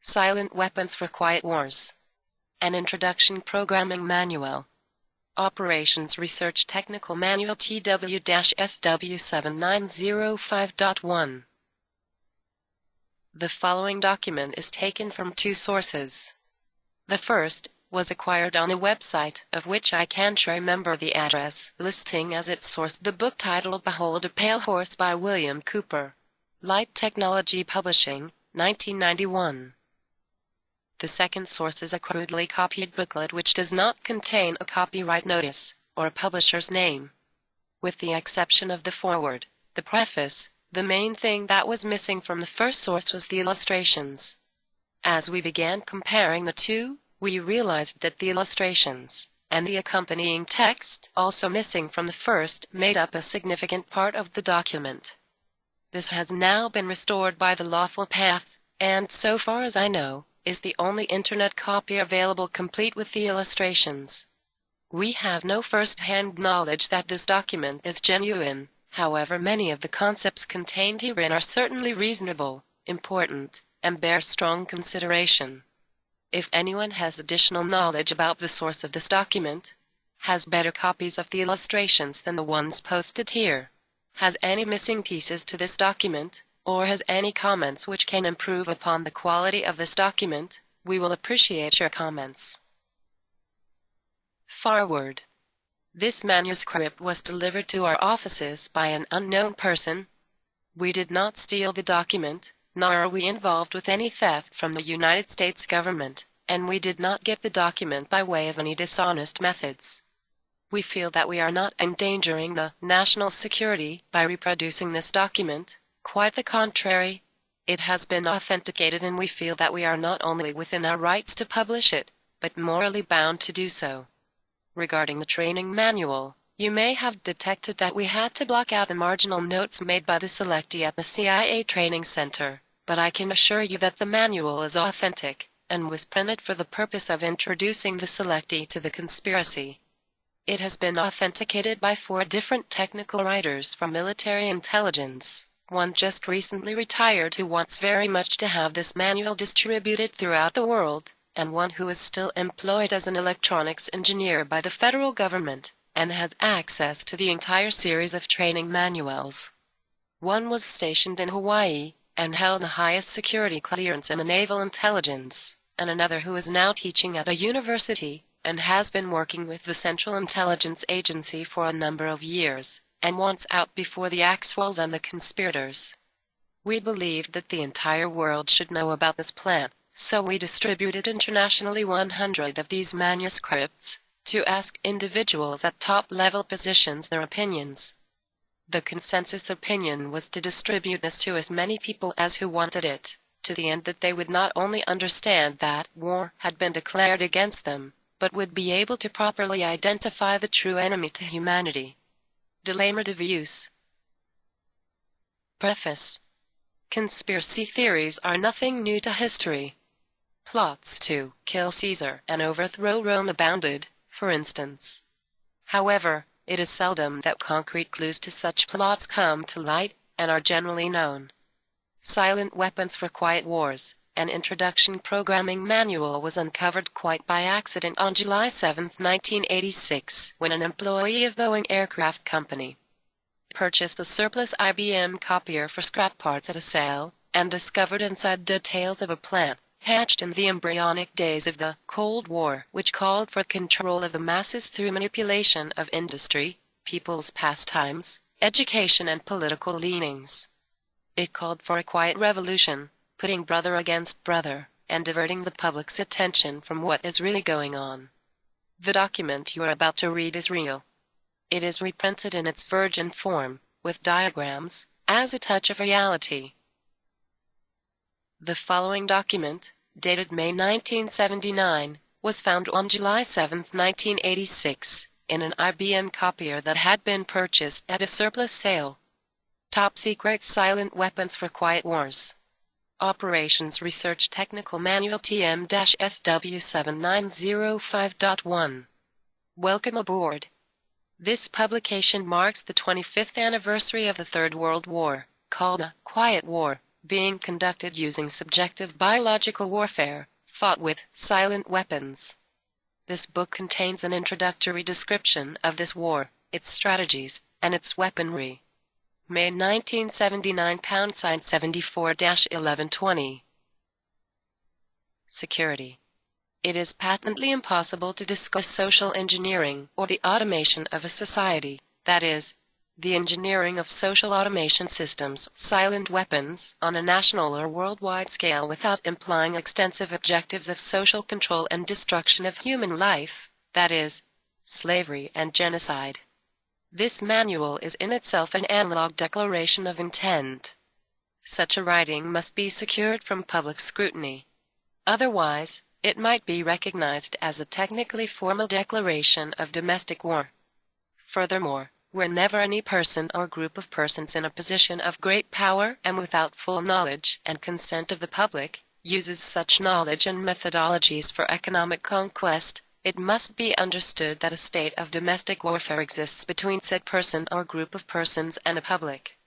Silent Weapons for Quiet Wars. An Introduction Programming Manual. Operations Research Technical Manual TW-SW7905.1. The following document is taken from two sources. The first was acquired on a website of which I can't remember the address, listing as its source the book titled Behold a Pale Horse by William Cooper. Light Technology Publishing, 1991. The second source is a crudely copied booklet which does not contain a copyright notice or a publisher's name. With the exception of the foreword, the preface, the main thing that was missing from the first source was the illustrations. As we began comparing the two, we realized that the illustrations and the accompanying text, also missing from the first, made up a significant part of the document. This has now been restored by the lawful path, and so far as I know, is the only internet copy available complete with the illustrations. We have no first-hand knowledge that this document is genuine, however many of the concepts contained herein are certainly reasonable, important, and bear strong consideration. If anyone has additional knowledge about the source of this document, has better copies of the illustrations than the ones posted here, has any missing pieces to this document, or has any comments which can improve upon the quality of this document, we will appreciate your comments. Foreword. This manuscript was delivered to our offices by an unknown person. We did not steal the document, nor are we involved with any theft from the United States government, and we did not get the document by way of any dishonest methods. We feel that we are not endangering the national security by reproducing this document. Quite the contrary. It has been authenticated and we feel that we are not only within our rights to publish it, but morally bound to do so. Regarding the training manual, you may have detected that we had to block out the marginal notes made by the selectee at the CIA Training Center, but I can assure you that the manual is authentic, and was printed for the purpose of introducing the selectee to the conspiracy. It has been authenticated by 4 different technical writers from military intelligence. One just recently retired who wants very much to have this manual distributed throughout the world, and one who is still employed as an electronics engineer by the federal government, and has access to the entire series of training manuals. One was stationed in Hawaii, and held the highest security clearance in the naval intelligence, and another who is now teaching at a university, and has been working with the Central Intelligence Agency for a number of years, and wants out before the axe falls on the conspirators. We believed that the entire world should know about this plan, so we distributed internationally 100 of these manuscripts, to ask individuals at top-level positions their opinions. The consensus opinion was to distribute this to as many people as who wanted it, to the end that they would not only understand that war had been declared against them, but would be able to properly identify the true enemy to humanity. Disclaimer de use. Preface. Conspiracy theories are nothing new to history. Plots to kill Caesar and overthrow Rome abounded, for instance. However, it is seldom that concrete clues to such plots come to light, and are generally known. Silent Weapons for Quiet Wars, an introduction programming manual, was uncovered quite by accident on July 7, 1986, when an employee of Boeing Aircraft Company purchased a surplus IBM copier for scrap parts at a sale, and discovered inside details of a plan hatched in the embryonic days of the Cold War, which called for control of the masses through manipulation of industry, people's pastimes, education, and political leanings. It called for a quiet revolution, putting brother against brother, and diverting the public's attention from what is really going on. The document you are about to read is real. It is reprinted in its virgin form, with diagrams, as a touch of reality. The following document, dated May 1979, was found on July 7, 1986, in an IBM copier that had been purchased at a surplus sale. Top Secret Silent Weapons for Quiet Wars. Operations Research Technical Manual TM-SW7905.1. Welcome aboard. This publication marks the 25th anniversary of the Third World War, called the Quiet War, being conducted using subjective biological warfare, fought with silent weapons. This book contains an introductory description of this war, its strategies, and its weaponry. May 1979 # 74-1120. Security. It is patently impossible to discuss social engineering or the automation of a society, that is, the engineering of social automation systems, silent weapons, on a national or worldwide scale without implying extensive objectives of social control and destruction of human life, that is, slavery and genocide. This manual is in itself an analog declaration of intent. Such a writing must be secured from public scrutiny. Otherwise, it might be recognized as a technically formal declaration of domestic war. Furthermore, whenever any person or group of persons in a position of great power and without full knowledge and consent of the public uses such knowledge and methodologies for economic conquest, it must be understood that a state of domestic warfare exists between said person or group of persons and the public.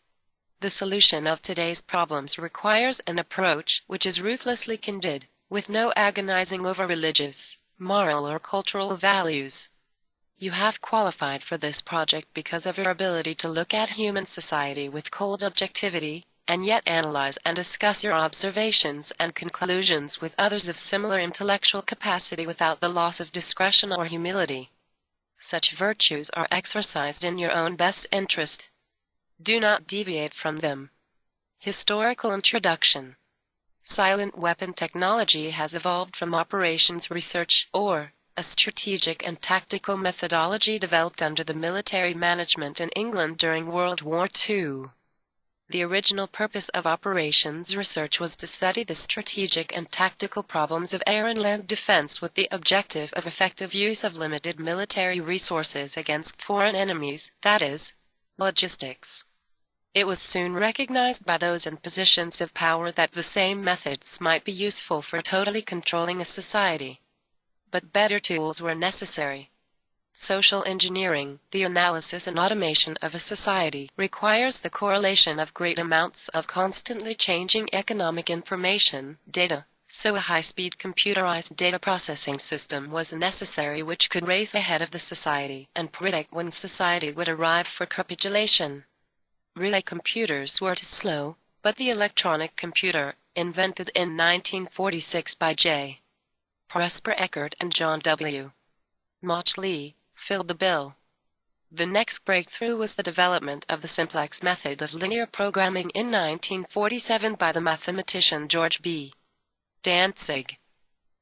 The solution of today's problems requires an approach which is ruthlessly candid, with no agonizing over religious, moral or cultural values. You have qualified for this project because of your ability to look at human society with cold objectivity, and yet analyze and discuss your observations and conclusions with others of similar intellectual capacity without the loss of discretion or humility. Such virtues are exercised in your own best interest. Do not deviate from them. Historical introduction. Silent weapon technology has evolved from operations research, or a strategic and tactical methodology developed under the military management in England during World War II. The original purpose of operations research was to study the strategic and tactical problems of air and land defense with the objective of effective use of limited military resources against foreign enemies, that is, logistics. It was soon recognized by those in positions of power that the same methods might be useful for totally controlling a society. But better tools were necessary. Social engineering, the analysis and automation of a society, requires the correlation of great amounts of constantly changing economic information, data, so a high-speed computerized data processing system was necessary which could race ahead of the society and predict when society would arrive for capitulation. Relay computers were too slow, but the electronic computer, invented in 1946 by J. Presper Eckert and John W. Mauchly, filled the bill. The next breakthrough was the development of the simplex method of linear programming in 1947 by the mathematician George B. Dantzig.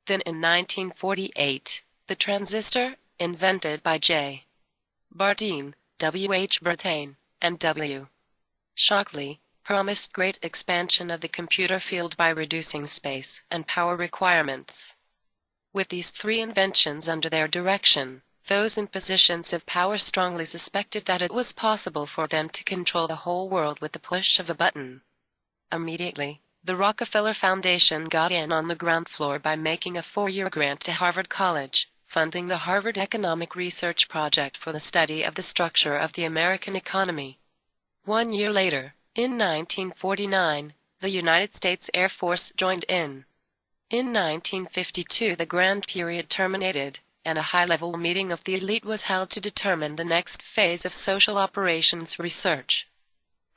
Then in 1948, the transistor, invented by J. Bardeen, W. H. Brattain, and W. Shockley, promised great expansion of the computer field by reducing space and power requirements. With these three inventions under their direction, those in positions of power strongly suspected that it was possible for them to control the whole world with the push of a button. Immediately, the Rockefeller Foundation got in on the ground floor by making a 4-year grant to Harvard College, funding the Harvard Economic Research Project for the study of the structure of the American economy. 1 year later, in 1949, the United States Air Force joined in. In 1952 the grand period terminated, and a high-level meeting of the elite was held to determine the next phase of social operations research.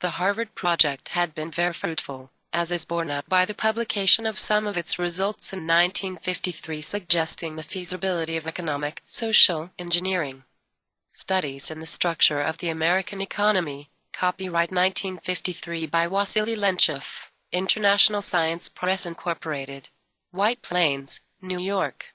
The Harvard Project had been very fruitful, as is borne out by the publication of some of its results in 1953 suggesting the feasibility of economic, social engineering. Studies in the Structure of the American Economy, copyright 1953 by Wassily Lenchyov, International Science Press Incorporated. White Plains, New York.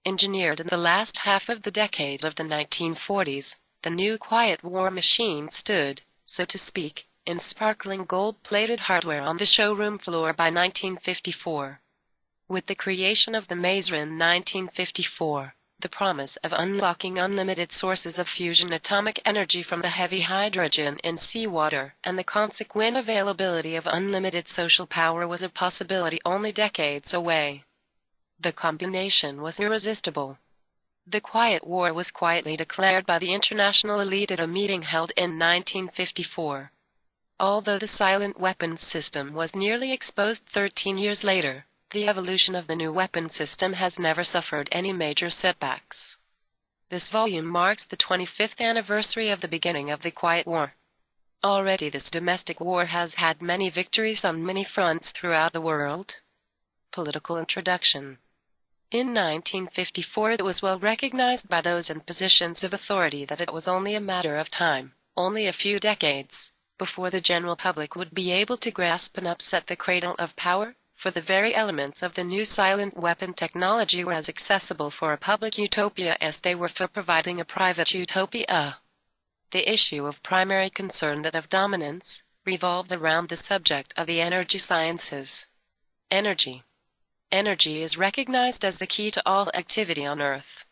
Engineered in the last half of the decade of the 1940s, the new quiet war machine stood, so to speak, in sparkling gold-plated hardware on the showroom floor by 1954. With the creation of the maser in 1954, the promise of unlocking unlimited sources of fusion atomic energy from the heavy hydrogen in seawater and the consequent availability of unlimited social power was a possibility only decades away. The combination was irresistible. The Quiet War was quietly declared by the international elite at a meeting held in 1954. Although the silent weapons system was nearly exposed 13 years later, the evolution of the new weapon system has never suffered any major setbacks. This volume marks the 25th anniversary of the beginning of the Quiet War. Already this domestic war has had many victories on many fronts throughout the world. Political introduction. In 1954 it was well recognized by those in positions of authority that it was only a matter of time, only a few decades, before the general public would be able to grasp and upset the cradle of power, for the very elements of the new silent weapon technology were as accessible for a public utopia as they were for providing a private utopia. The issue of primary concern, that of dominance, revolved around the subject of the energy sciences. Energy. Energy is recognized as the key to all activity on Earth.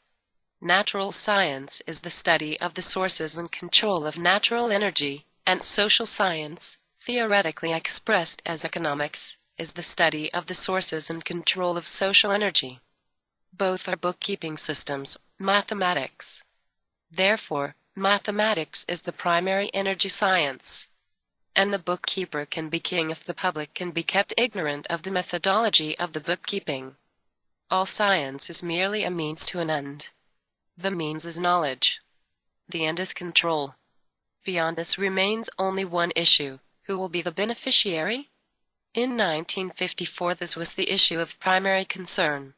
Natural science is the study of the sources and control of natural energy, and social science, theoretically expressed as economics, is the study of the sources and control of social energy. Both are bookkeeping systems, mathematics. Therefore, mathematics is the primary energy science. And the bookkeeper can be king if the public can be kept ignorant of the methodology of the bookkeeping. All science is merely a means to an end. The means is knowledge. The end is control. Beyond this remains only one issue: who will be the beneficiary? In 1954 this was the issue of primary concern.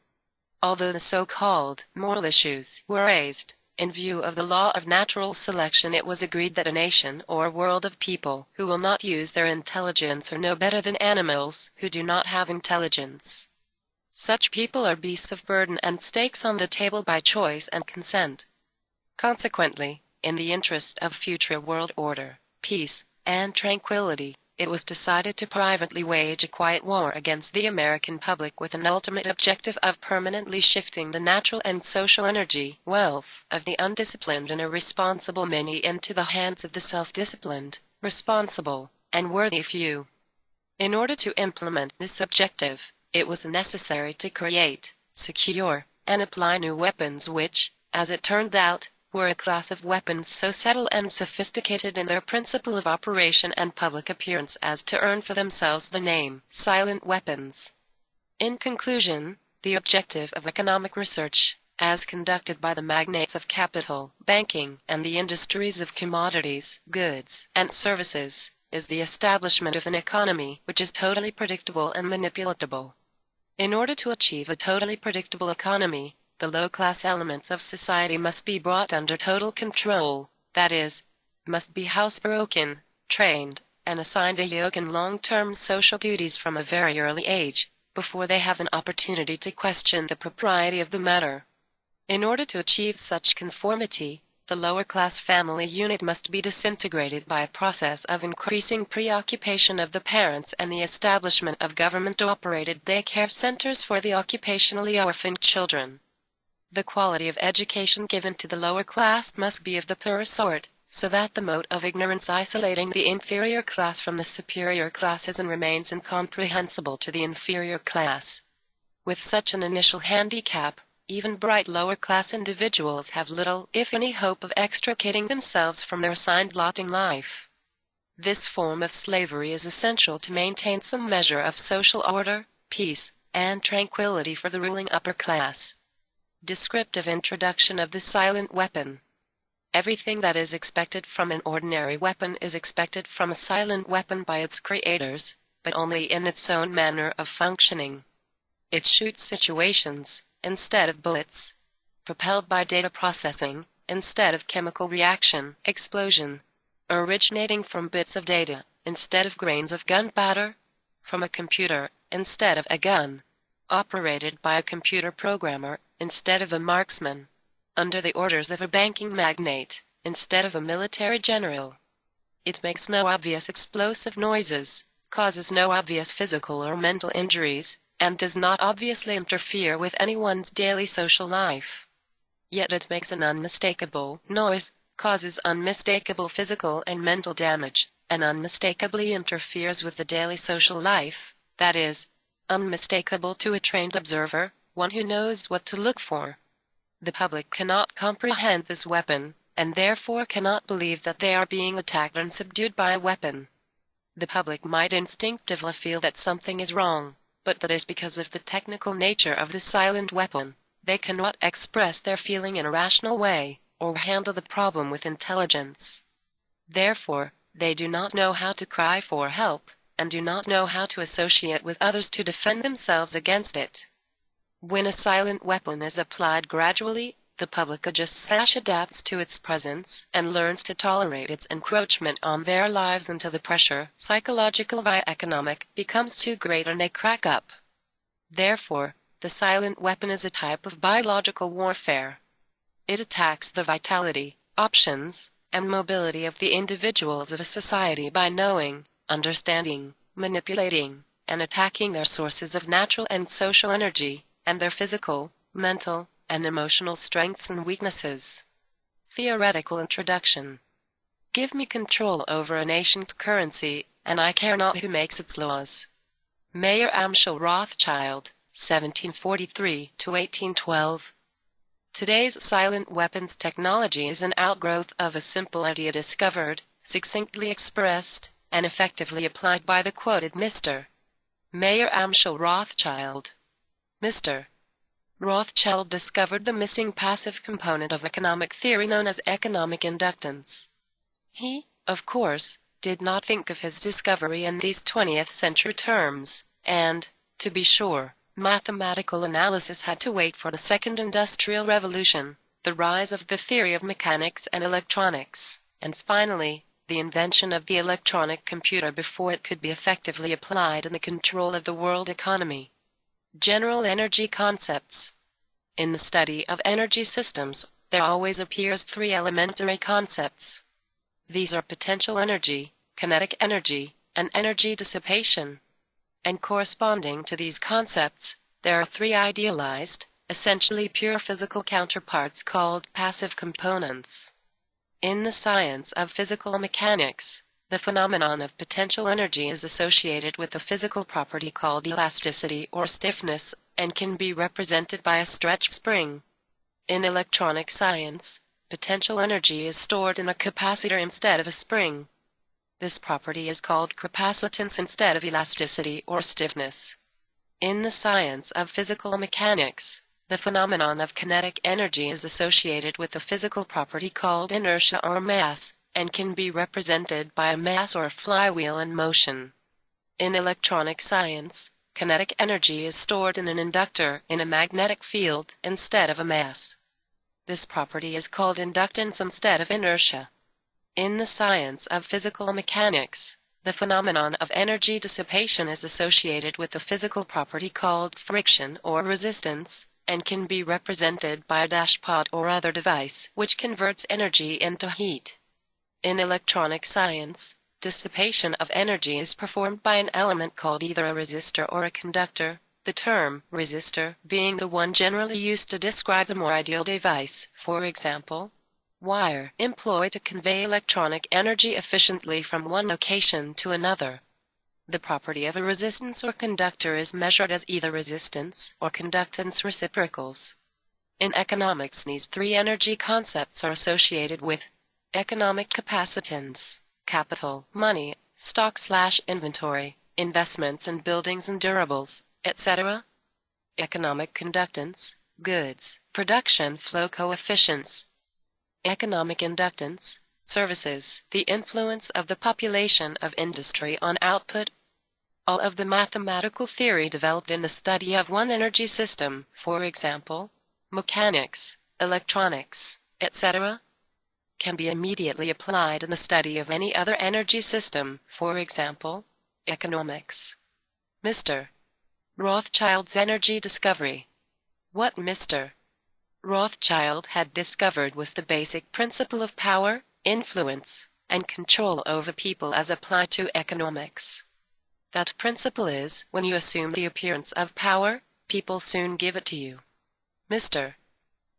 Although the so-called moral issues were raised, in view of the law of natural selection, it was agreed that a nation or world of people who will not use their intelligence are no better than animals who do not have intelligence. Such people are beasts of burden and stakes on the table by choice and consent. Consequently, in the interest of future world order, peace, and tranquility, it was decided to privately wage a quiet war against the American public with an ultimate objective of permanently shifting the natural and social energy, wealth, of the undisciplined and irresponsible many into the hands of the self-disciplined, responsible, and worthy few. In order to implement this objective, it was necessary to create, secure, and apply new weapons which, as it turned out, were a class of weapons so subtle and sophisticated in their principle of operation and public appearance as to earn for themselves the name silent weapons. In conclusion, the objective of economic research, as conducted by the magnates of capital, banking, and the industries of commodities, goods, and services, is the establishment of an economy which is totally predictable and manipulatable. In order to achieve a totally predictable economy, the low-class elements of society must be brought under total control, that is, must be housebroken, trained, and assigned a yoke and long-term social duties from a very early age, before they have an opportunity to question the propriety of the matter. In order to achieve such conformity, the lower-class family unit must be disintegrated by a process of increasing preoccupation of the parents and the establishment of government-operated daycare centers for the occupationally orphaned children. The quality of education given to the lower class must be of the poorer sort, so that the mote of ignorance isolating the inferior class from the superior class is and remains incomprehensible to the inferior class. With such an initial handicap, even bright lower-class individuals have little, if any, hope of extricating themselves from their assigned lot in life. This form of slavery is essential to maintain some measure of social order, peace, and tranquility for the ruling upper class. Descriptive introduction of the silent weapon. Everything that is expected from an ordinary weapon is expected from a silent weapon by its creators, but only in its own manner of functioning. It shoots situations, instead of bullets, propelled by data processing, instead of chemical reaction, explosion, originating from bits of data, instead of grains of gunpowder, from a computer, instead of a gun, operated by a computer programmer, instead of a marksman, under the orders of a banking magnate, instead of a military general. It makes no obvious explosive noises, causes no obvious physical or mental injuries, and does not obviously interfere with anyone's daily social life. Yet it makes an unmistakable noise, causes unmistakable physical and mental damage, and unmistakably interferes with the daily social life, that is, unmistakable to a trained observer, one who knows what to look for. The public cannot comprehend this weapon, and therefore cannot believe that they are being attacked and subdued by a weapon. The public might instinctively feel that something is wrong, but that is because of the technical nature of the silent weapon. They cannot express their feeling in a rational way, or handle the problem with intelligence. Therefore, they do not know how to cry for help, and do not know how to associate with others to defend themselves against it. When a silent weapon is applied gradually, the public adjusts/adapts to its presence and learns to tolerate its encroachment on their lives until the pressure, psychological via economic, becomes too great and they crack up. Therefore, the silent weapon is a type of biological warfare. It attacks the vitality, options, and mobility of the individuals of a society by knowing, understanding, manipulating, and attacking their sources of natural and social energy, and their physical, mental, and emotional strengths and weaknesses. Theoretical introduction. Give me control over a nation's currency, and I care not who makes its laws. Mayer Amschel Rothschild, 1743 to 1812. Today's silent weapons technology is an outgrowth of a simple idea discovered, succinctly expressed, and effectively applied by the quoted Mr. Mayer Amschel Rothschild. Mr. Rothschild discovered the missing passive component of economic theory known as economic inductance. He, of course, did not think of his discovery in these 20th century terms, and, to be sure, mathematical analysis had to wait for the Second Industrial Revolution, the rise of the theory of mechanics and electronics, and finally, the invention of the electronic computer before it could be effectively applied in the control of the world economy. General energy concepts. In the study of energy systems, there always appears three elementary concepts. These are potential energy, kinetic energy, and energy dissipation. And corresponding to these concepts, there are three idealized, essentially pure physical counterparts called passive components. In the science of physical mechanics, the phenomenon of potential energy is associated with a physical property called elasticity or stiffness, and can be represented by a stretched spring. In electronic science, potential energy is stored in a capacitor instead of a spring. This property is called capacitance instead of elasticity or stiffness. In the science of physical mechanics, the phenomenon of kinetic energy is associated with a physical property called inertia or mass, and can be represented by a mass or flywheel in motion. In electronic science, kinetic energy is stored in an inductor in a magnetic field instead of a mass. This property is called inductance instead of inertia. In the science of physical mechanics, the phenomenon of energy dissipation is associated with a physical property called friction or resistance, and can be represented by a dashpot or other device which converts energy into heat. In electronic science, dissipation of energy is performed by an element called either a resistor or a conductor, the term resistor being the one generally used to describe a more ideal device, for example, wire employed to convey electronic energy efficiently from one location to another. The property of a resistance or conductor is measured as either resistance or conductance reciprocals. In economics, these three energy concepts are associated with economic capacitance, capital, money, stock/inventory, investments in buildings and durables, etc. Economic conductance, goods, production flow coefficients. Economic inductance, services, the influence of the population of industry on output. All of the mathematical theory developed in the study of one energy system, for example, mechanics, electronics, etc., can be immediately applied in the study of any other energy system, for example, economics. Mr. Rothschild's energy discovery. What Mr. Rothschild had discovered was the basic principle of power, influence, and control over people as applied to economics. That principle is, when you assume the appearance of power, people soon give it to you. Mr.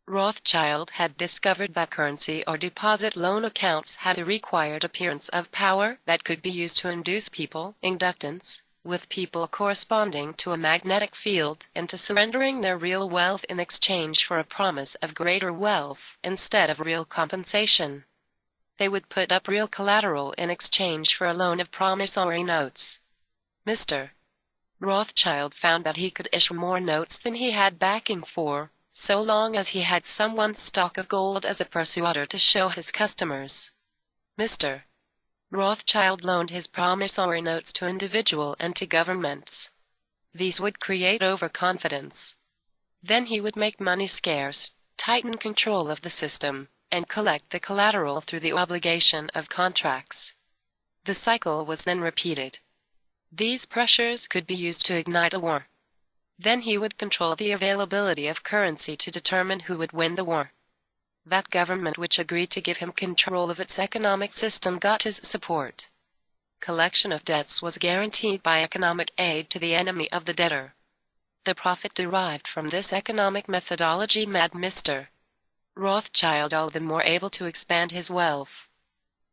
Rothschild had discovered that currency or deposit loan accounts had a required appearance of power that could be used to induce people, inductance, with people corresponding to a magnetic field, into surrendering their real wealth in exchange for a promise of greater wealth instead of real compensation. They would put up real collateral in exchange for a loan of promissory notes. Mr. Rothschild found that he could issue more notes than he had backing for, so long as he had someone's stock of gold as a persuader to show his customers. Mr. Rothschild loaned his promissory notes to individuals and to governments. These would create overconfidence. Then he would make money scarce, tighten control of the system, and collect the collateral through the obligation of contracts. The cycle was then repeated. These pressures could be used to ignite a war. Then he would control the availability of currency to determine who would win the war. That government which agreed to give him control of its economic system got his support. Collection of debts was guaranteed by economic aid to the enemy of the debtor. The profit derived from this economic methodology made Mr. Rothschild all the more able to expand his wealth.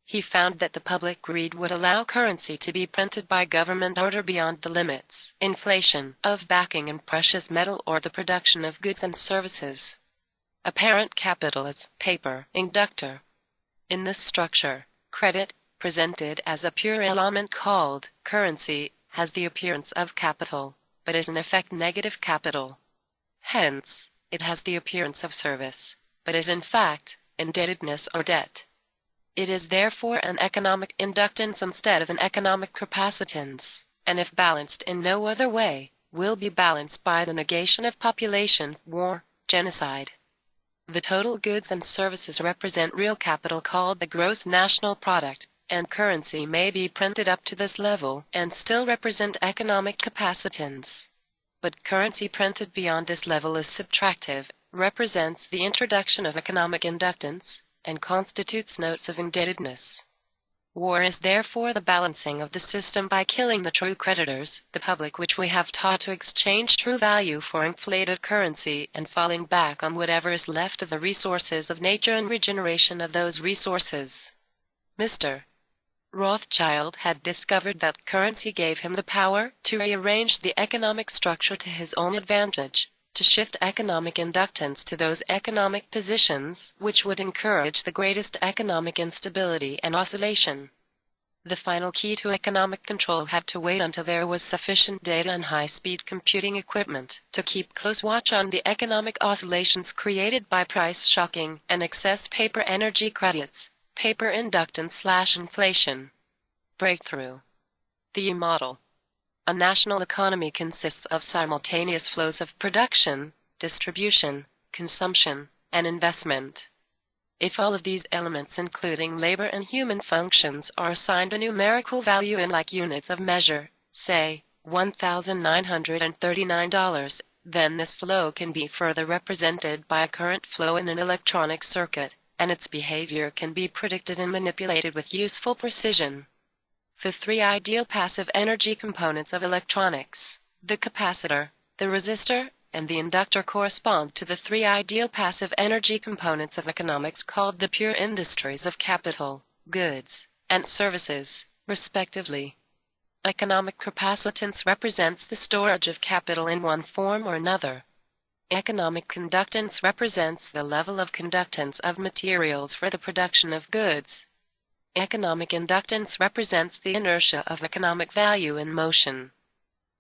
He found that the public greed would allow currency to be printed by government order beyond the limits, inflation, of backing in precious metal or the production of goods and services. Apparent capital is paper, inductor. In this structure, credit, presented as a pure element called currency, has the appearance of capital, but is in effect negative capital. Hence, it has the appearance of service, but is in fact indebtedness or debt. It is therefore an economic inductance instead of an economic capacitance, and if balanced in no other way, will be balanced by the negation of population, war, genocide. The total goods and services represent real capital called the gross national product, and currency may be printed up to this level and still represent economic capacitance. But currency printed beyond this level is subtractive, represents the introduction of economic inductance, and constitutes notes of indebtedness. War is therefore the balancing of the system by killing the true creditors, the public, which we have taught to exchange true value for inflated currency, and falling back on whatever is left of the resources of nature and regeneration of those resources. Mr. Rothschild had discovered that currency gave him the power to rearrange the economic structure to his own advantage, to shift economic inductance to those economic positions which would encourage the greatest economic instability and oscillation. The final key to economic control had to wait until there was sufficient data and high-speed computing equipment to keep close watch on the economic oscillations created by price shocking and excess paper energy credits, paper inductance/inflation. Breakthrough. The model. A national economy consists of simultaneous flows of production, distribution, consumption, and investment. If all of these elements, including labor and human functions, are assigned a numerical value in like units of measure, say, $1,939, then this flow can be further represented by a current flow in an electronic circuit, and its behavior can be predicted and manipulated with useful precision. The three ideal passive energy components of electronics, the capacitor, the resistor, and the inductor, correspond to the three ideal passive energy components of economics called the pure industries of capital, goods, and services, respectively. Economic capacitance represents the storage of capital in one form or another. Economic conductance represents the level of conductance of materials for the production of goods. Economic inductance represents the inertia of economic value in motion.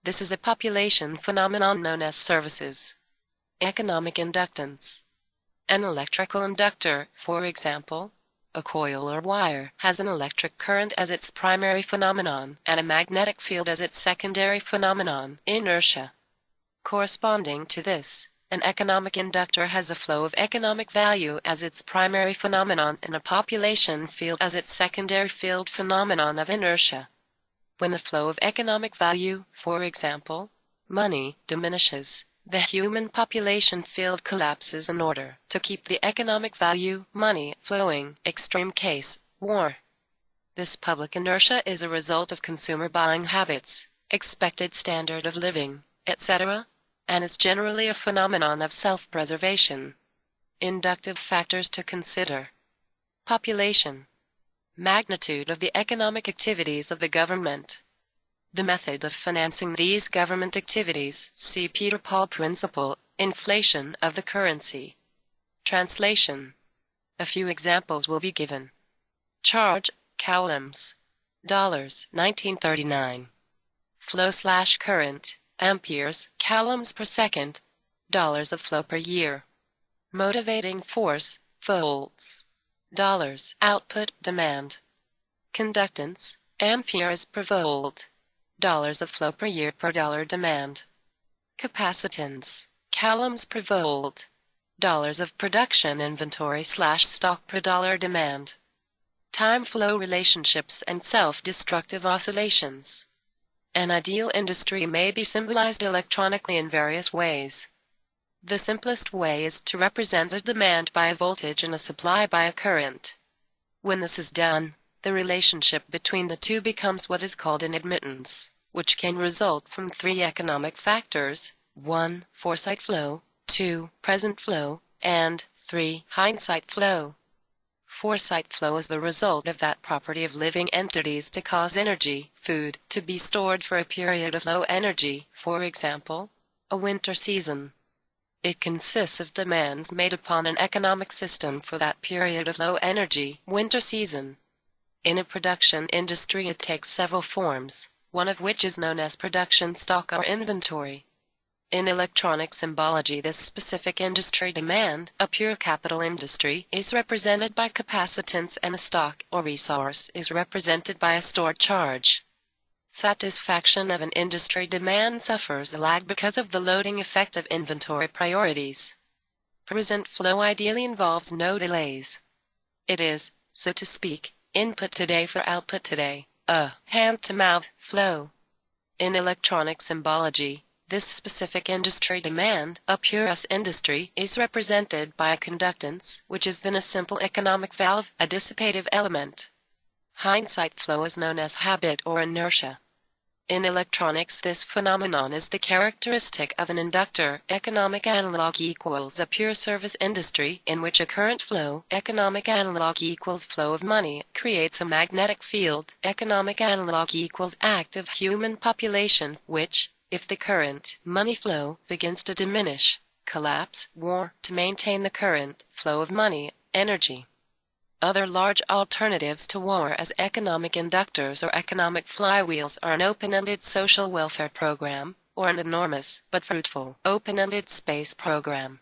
This is a population phenomenon known as services. Economic inductance. An electrical inductor, for example, a coil or wire, has an electric current as its primary phenomenon and a magnetic field as its secondary phenomenon, inertia. Corresponding to this, an economic inductor has a flow of economic value as its primary phenomenon and a population field as its secondary field phenomenon of inertia. When the flow of economic value, for example, money, diminishes, the human population field collapses in order to keep the economic value, money, flowing. Extreme case, war. This public inertia is a result of consumer buying habits, expected standard of living, etc., and is generally a phenomenon of self-preservation. Inductive factors to consider. Population. Magnitude of the economic activities of the government. The method of financing these government activities, see Peter Paul principle, inflation of the currency. Translation. A few examples will be given. Charge, coulombs. Dollars, 1939. Flow/current, amperes, coulombs per second. Dollars of flow per year. Motivating force, volts. Dollars, output, demand. Conductance, amperes per volt. Dollars of flow per year per dollar demand. Capacitance, coulombs per volt. Dollars of production inventory/stock per dollar demand. Time flow relationships and self-destructive oscillations. An ideal industry may be symbolized electronically in various ways. The simplest way is to represent a demand by a voltage and a supply by a current. When this is done, the relationship between the two becomes what is called an admittance, which can result from three economic factors: 1. Foresight flow, 2. Present flow, and 3. Hindsight flow. Foresight flow is the result of that property of living entities to cause energy, food, to be stored for a period of low energy, for example, a winter season. It consists of demands made upon an economic system for that period of low energy, winter season. In a production industry it takes several forms, one of which is known as production stock or inventory. In electronic symbology, this specific industry demand, a pure capital industry, is represented by capacitance, and a stock or resource is represented by a stored charge. Satisfaction of an industry demand suffers a lag because of the loading effect of inventory priorities. Present flow ideally involves no delays. It is, so to speak, input today for output today, a hand-to-mouth flow. In electronic symbology, this specific industry demand, a pure S industry, is represented by a conductance, which is then a simple economic valve, a dissipative element. Hindsight flow is known as habit or inertia. In electronics, this phenomenon is the characteristic of an inductor. Economic analog equals a pure service industry in which a current flow, economic analog equals flow of money, creates a magnetic field. Economic analog equals active human population, which, if the current, money flow, begins to diminish, collapse, war, to maintain the current, flow of money, energy. Other large alternatives to war as economic inductors or economic flywheels are an open-ended social welfare program, or an enormous, but fruitful, open-ended space program.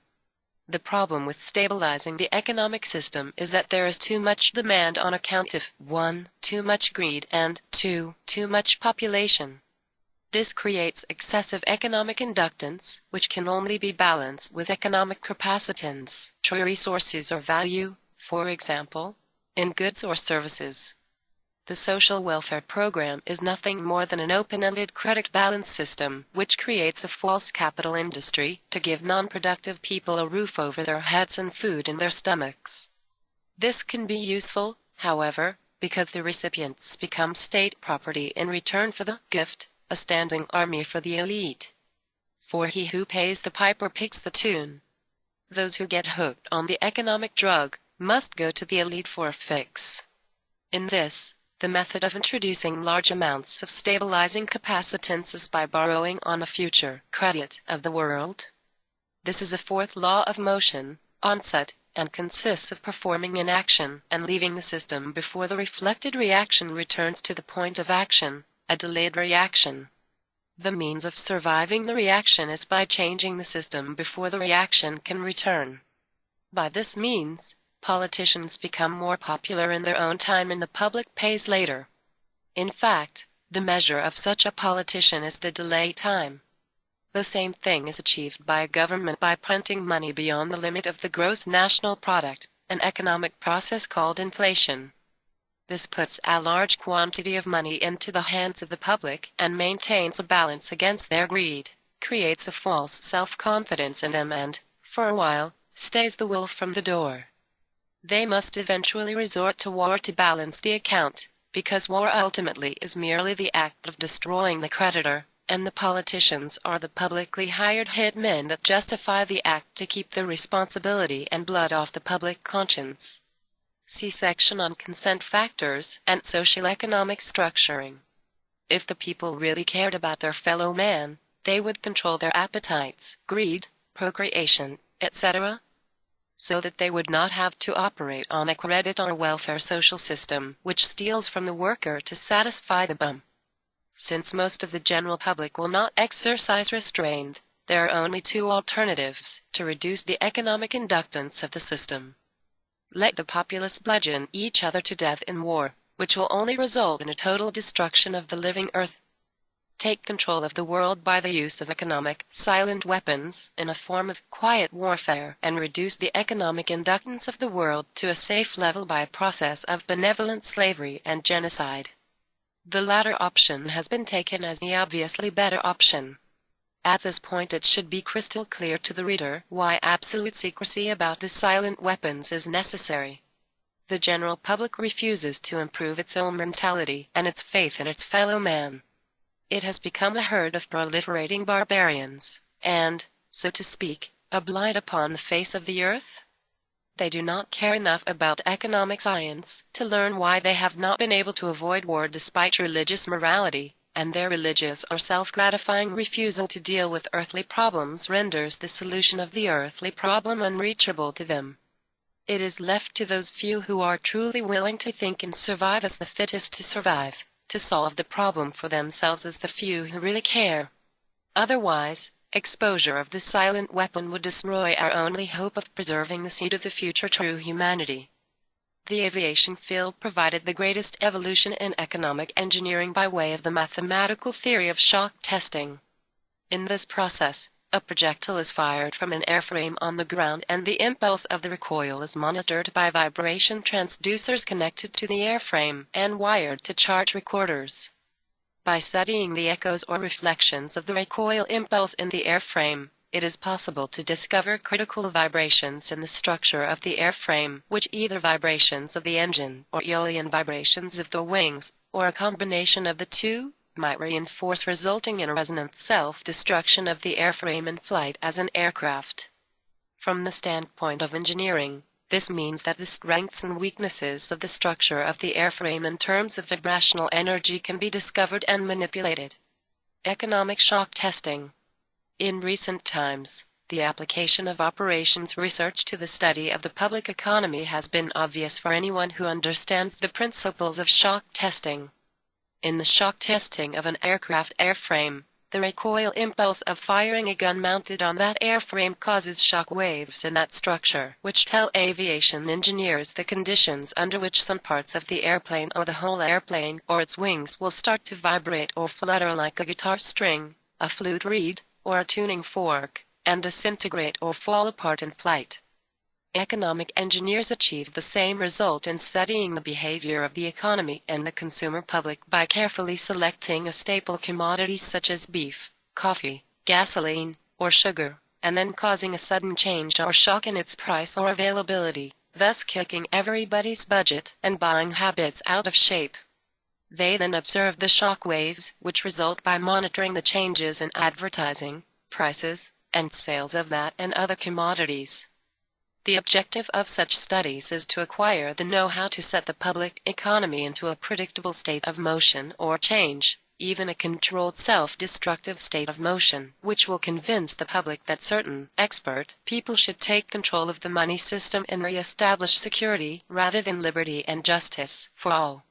The problem with stabilizing the economic system is that there is too much demand on account of 1. Too much greed, and 2. Too much population. This creates excessive economic inductance, which can only be balanced with economic capacitance, true resources or value, for example, in goods or services. The social welfare program is nothing more than an open-ended credit balance system, which creates a false capital industry to give non-productive people a roof over their heads and food in their stomachs. This can be useful, however, because the recipients become state property in return for the gift, a standing army for the elite. For he who pays the piper picks the tune. Those who get hooked on the economic drug must go to the elite for a fix. In this, the method of introducing large amounts of stabilizing capacitance is by borrowing on the future credit of the world. This is a fourth law of motion, onset, and consists of performing an action and leaving the system before the reflected reaction returns to the point of action, a delayed reaction. The means of surviving the reaction is by changing the system before the reaction can return. By this means, politicians become more popular in their own time and the public pays later. In fact, the measure of such a politician is the delay time. The same thing is achieved by a government by printing money beyond the limit of the gross national product, an economic process called inflation. This puts a large quantity of money into the hands of the public and maintains a balance against their greed, creates a false self-confidence in them and, for a while, stays the wolf from the door. They must eventually resort to war to balance the account, because war ultimately is merely the act of destroying the creditor, and the politicians are the publicly hired hitmen that justify the act to keep the responsibility and blood off the public conscience. See section on consent factors and socioeconomic structuring. If the people really cared about their fellow man, they would control their appetites, greed, procreation, etc. so that they would not have to operate on a credit or welfare social system which steals from the worker to satisfy the bum. Since most of the general public will not exercise restraint, there are only two alternatives to reduce the economic inductance of the system. Let the populace bludgeon each other to death in war, which will only result in a total destruction of the living earth. Take control of the world by the use of economic, silent weapons in a form of quiet warfare, and reduce the economic inductance of the world to a safe level by a process of benevolent slavery and genocide. The latter option has been taken as the obviously better option. At this point it should be crystal clear to the reader why absolute secrecy about the silent weapons is necessary. The general public refuses to improve its own mentality and its faith in its fellow man. It has become a herd of proliferating barbarians, and, so to speak, a blight upon the face of the earth. They do not care enough about economic science to learn why they have not been able to avoid war despite religious morality, and their religious or self-gratifying refusal to deal with earthly problems renders the solution of the earthly problem unreachable to them. It is left to those few who are truly willing to think and survive as the fittest to survive, to solve the problem for themselves as the few who really care. Otherwise, exposure of the silent weapon would destroy our only hope of preserving the seed of the future true humanity. The aviation field provided the greatest evolution in economic engineering by way of the mathematical theory of shock testing. In this process, a projectile is fired from an airframe on the ground and the impulse of the recoil is monitored by vibration transducers connected to the airframe and wired to charge recorders. By studying the echoes or reflections of the recoil impulse in the airframe, it is possible to discover critical vibrations in the structure of the airframe, which either vibrations of the engine or aeolian vibrations of the wings, or a combination of the two, might reinforce, resulting in a resonant self-destruction of the airframe in flight as an aircraft. From the standpoint of engineering, this means that the strengths and weaknesses of the structure of the airframe in terms of vibrational energy can be discovered and manipulated. Economic shock testing. In recent times, the application of operations research to the study of the public economy has been obvious for anyone who understands the principles of shock testing. In the shock testing of an aircraft airframe, the recoil impulse of firing a gun mounted on that airframe causes shock waves in that structure, which tell aviation engineers the conditions under which some parts of the airplane or the whole airplane or its wings will start to vibrate or flutter like a guitar string, a flute reed, or a tuning fork, and disintegrate or fall apart in flight. Economic engineers achieve the same result in studying the behavior of the economy and the consumer public by carefully selecting a staple commodity such as beef, coffee, gasoline, or sugar, and then causing a sudden change or shock in its price or availability, thus kicking everybody's budget and buying habits out of shape. They then observe the shock waves, which result by monitoring the changes in advertising, prices, and sales of that and other commodities. The objective of such studies is to acquire the know-how to set the public economy into a predictable state of motion or change, even a controlled self-destructive state of motion, which will convince the public that certain expert people should take control of the money system and re-establish security rather than liberty and justice for all.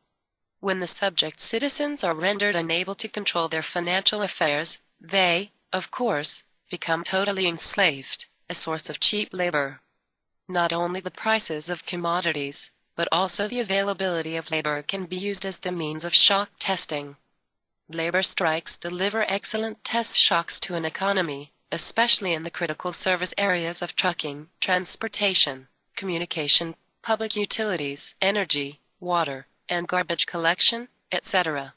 When the subject citizens are rendered unable to control their financial affairs, they, of course, become totally enslaved, a source of cheap labor. Not only the prices of commodities, but also the availability of labor can be used as the means of shock testing. Labor strikes deliver excellent test shocks to an economy, especially in the critical service areas of trucking, transportation, communication, public utilities, energy, water, and garbage collection, etc.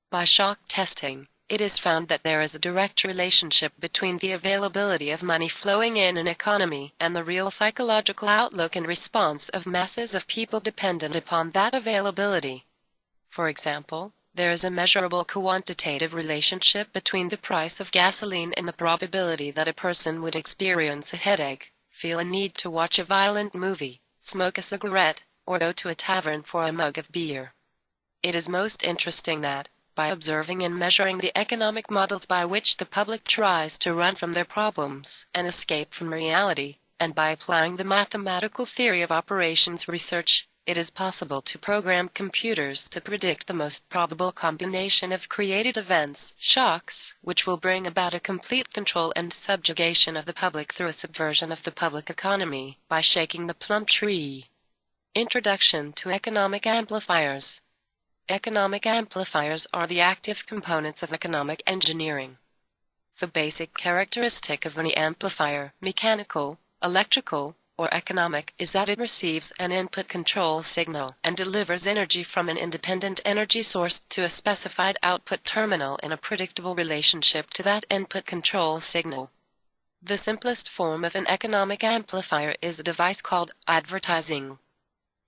By shock testing, it is found that there is a direct relationship between the availability of money flowing in an economy and the real psychological outlook and response of masses of people dependent upon that availability. For example, there is a measurable quantitative relationship between the price of gasoline and the probability that a person would experience a headache, feel a need to watch a violent movie, smoke a cigarette, or go to a tavern for a mug of beer. It is most interesting that, by observing and measuring the economic models by which the public tries to run from their problems and escape from reality, and by applying the mathematical theory of operations research, it is possible to program computers to predict the most probable combination of created events, shocks, which will bring about a complete control and subjugation of the public through a subversion of the public economy by shaking the plum tree. Introduction to economic amplifiers. Economic amplifiers are the active components of economic engineering. The basic characteristic of any amplifier, mechanical, electrical, or economic, is that it receives an input control signal and delivers energy from an independent energy source to a specified output terminal in a predictable relationship to that input control signal. The simplest form of an economic amplifier is a device called advertising.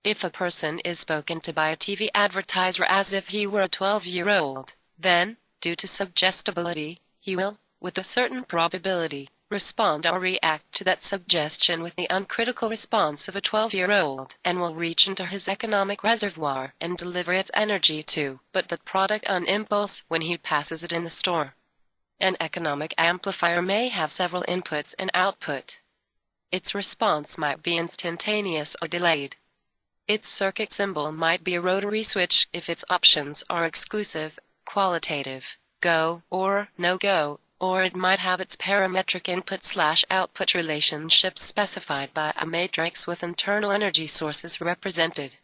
If a person is spoken to by a TV advertiser as if he were a 12-year-old, then, due to suggestibility, he will, with a certain probability, respond or react to that suggestion with the uncritical response of a 12-year-old, and will reach into his economic reservoir and deliver its energy to but the product on impulse when he passes it in the store. An economic amplifier may have several inputs and output. Its response might be instantaneous or delayed. Its circuit symbol might be a rotary switch if its options are exclusive, qualitative, go or no go, or it might have its parametric input/output relationship specified by a matrix with internal energy sources represented.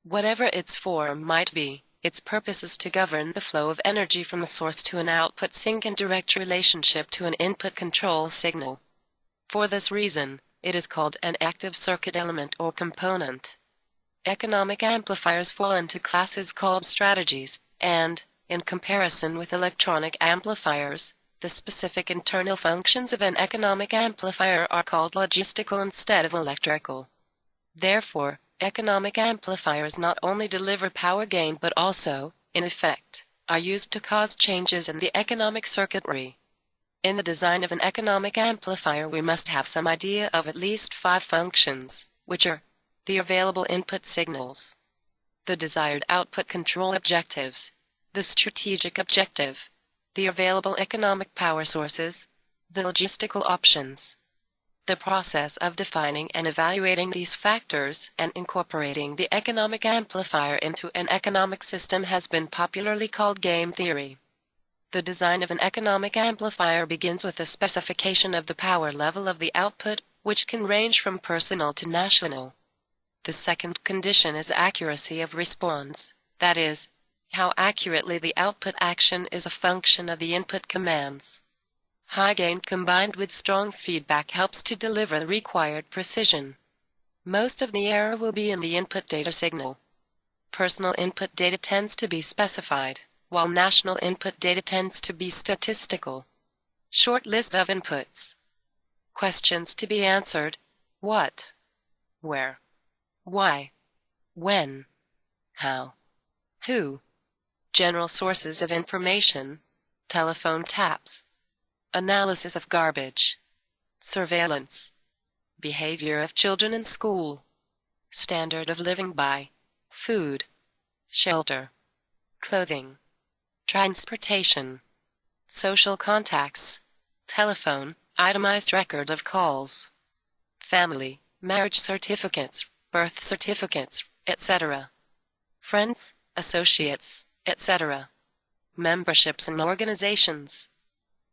Whatever its form might be, its purpose is to govern the flow of energy from a source to an output sync in direct relationship to an input control signal. For this reason, it is called an active circuit element or component. Economic amplifiers fall into classes called strategies, and, in comparison with electronic amplifiers, the specific internal functions of an economic amplifier are called logistical instead of electrical. Therefore, economic amplifiers not only deliver power gain but also, in effect, are used to cause changes in the economic circuitry. In the design of an economic amplifier we must have some idea of at least 5 functions, which are the available input signals, the desired output control objectives, the strategic objective, the available economic power sources, the logistical options. The process of defining and evaluating these factors and incorporating the economic amplifier into an economic system has been popularly called game theory. The design of an economic amplifier begins with a specification of the power level of the output, which can range from personal to national. The second condition is accuracy of response, that is, how accurately the output action is a function of the input commands. High gain combined with strong feedback helps to deliver the required precision. Most of the error will be in the input data signal. Personal input data tends to be specified, while national input data tends to be statistical. Short list of inputs. Questions to be answered: what, where, why, when, how, who. General sources of information, telephone taps, analysis of garbage, surveillance, behavior of children in school, standard of living by, food, shelter, clothing, transportation, social contacts, telephone, itemized record of calls, family, marriage certificates, birth certificates, etc., friends, associates, etc., memberships in organizations,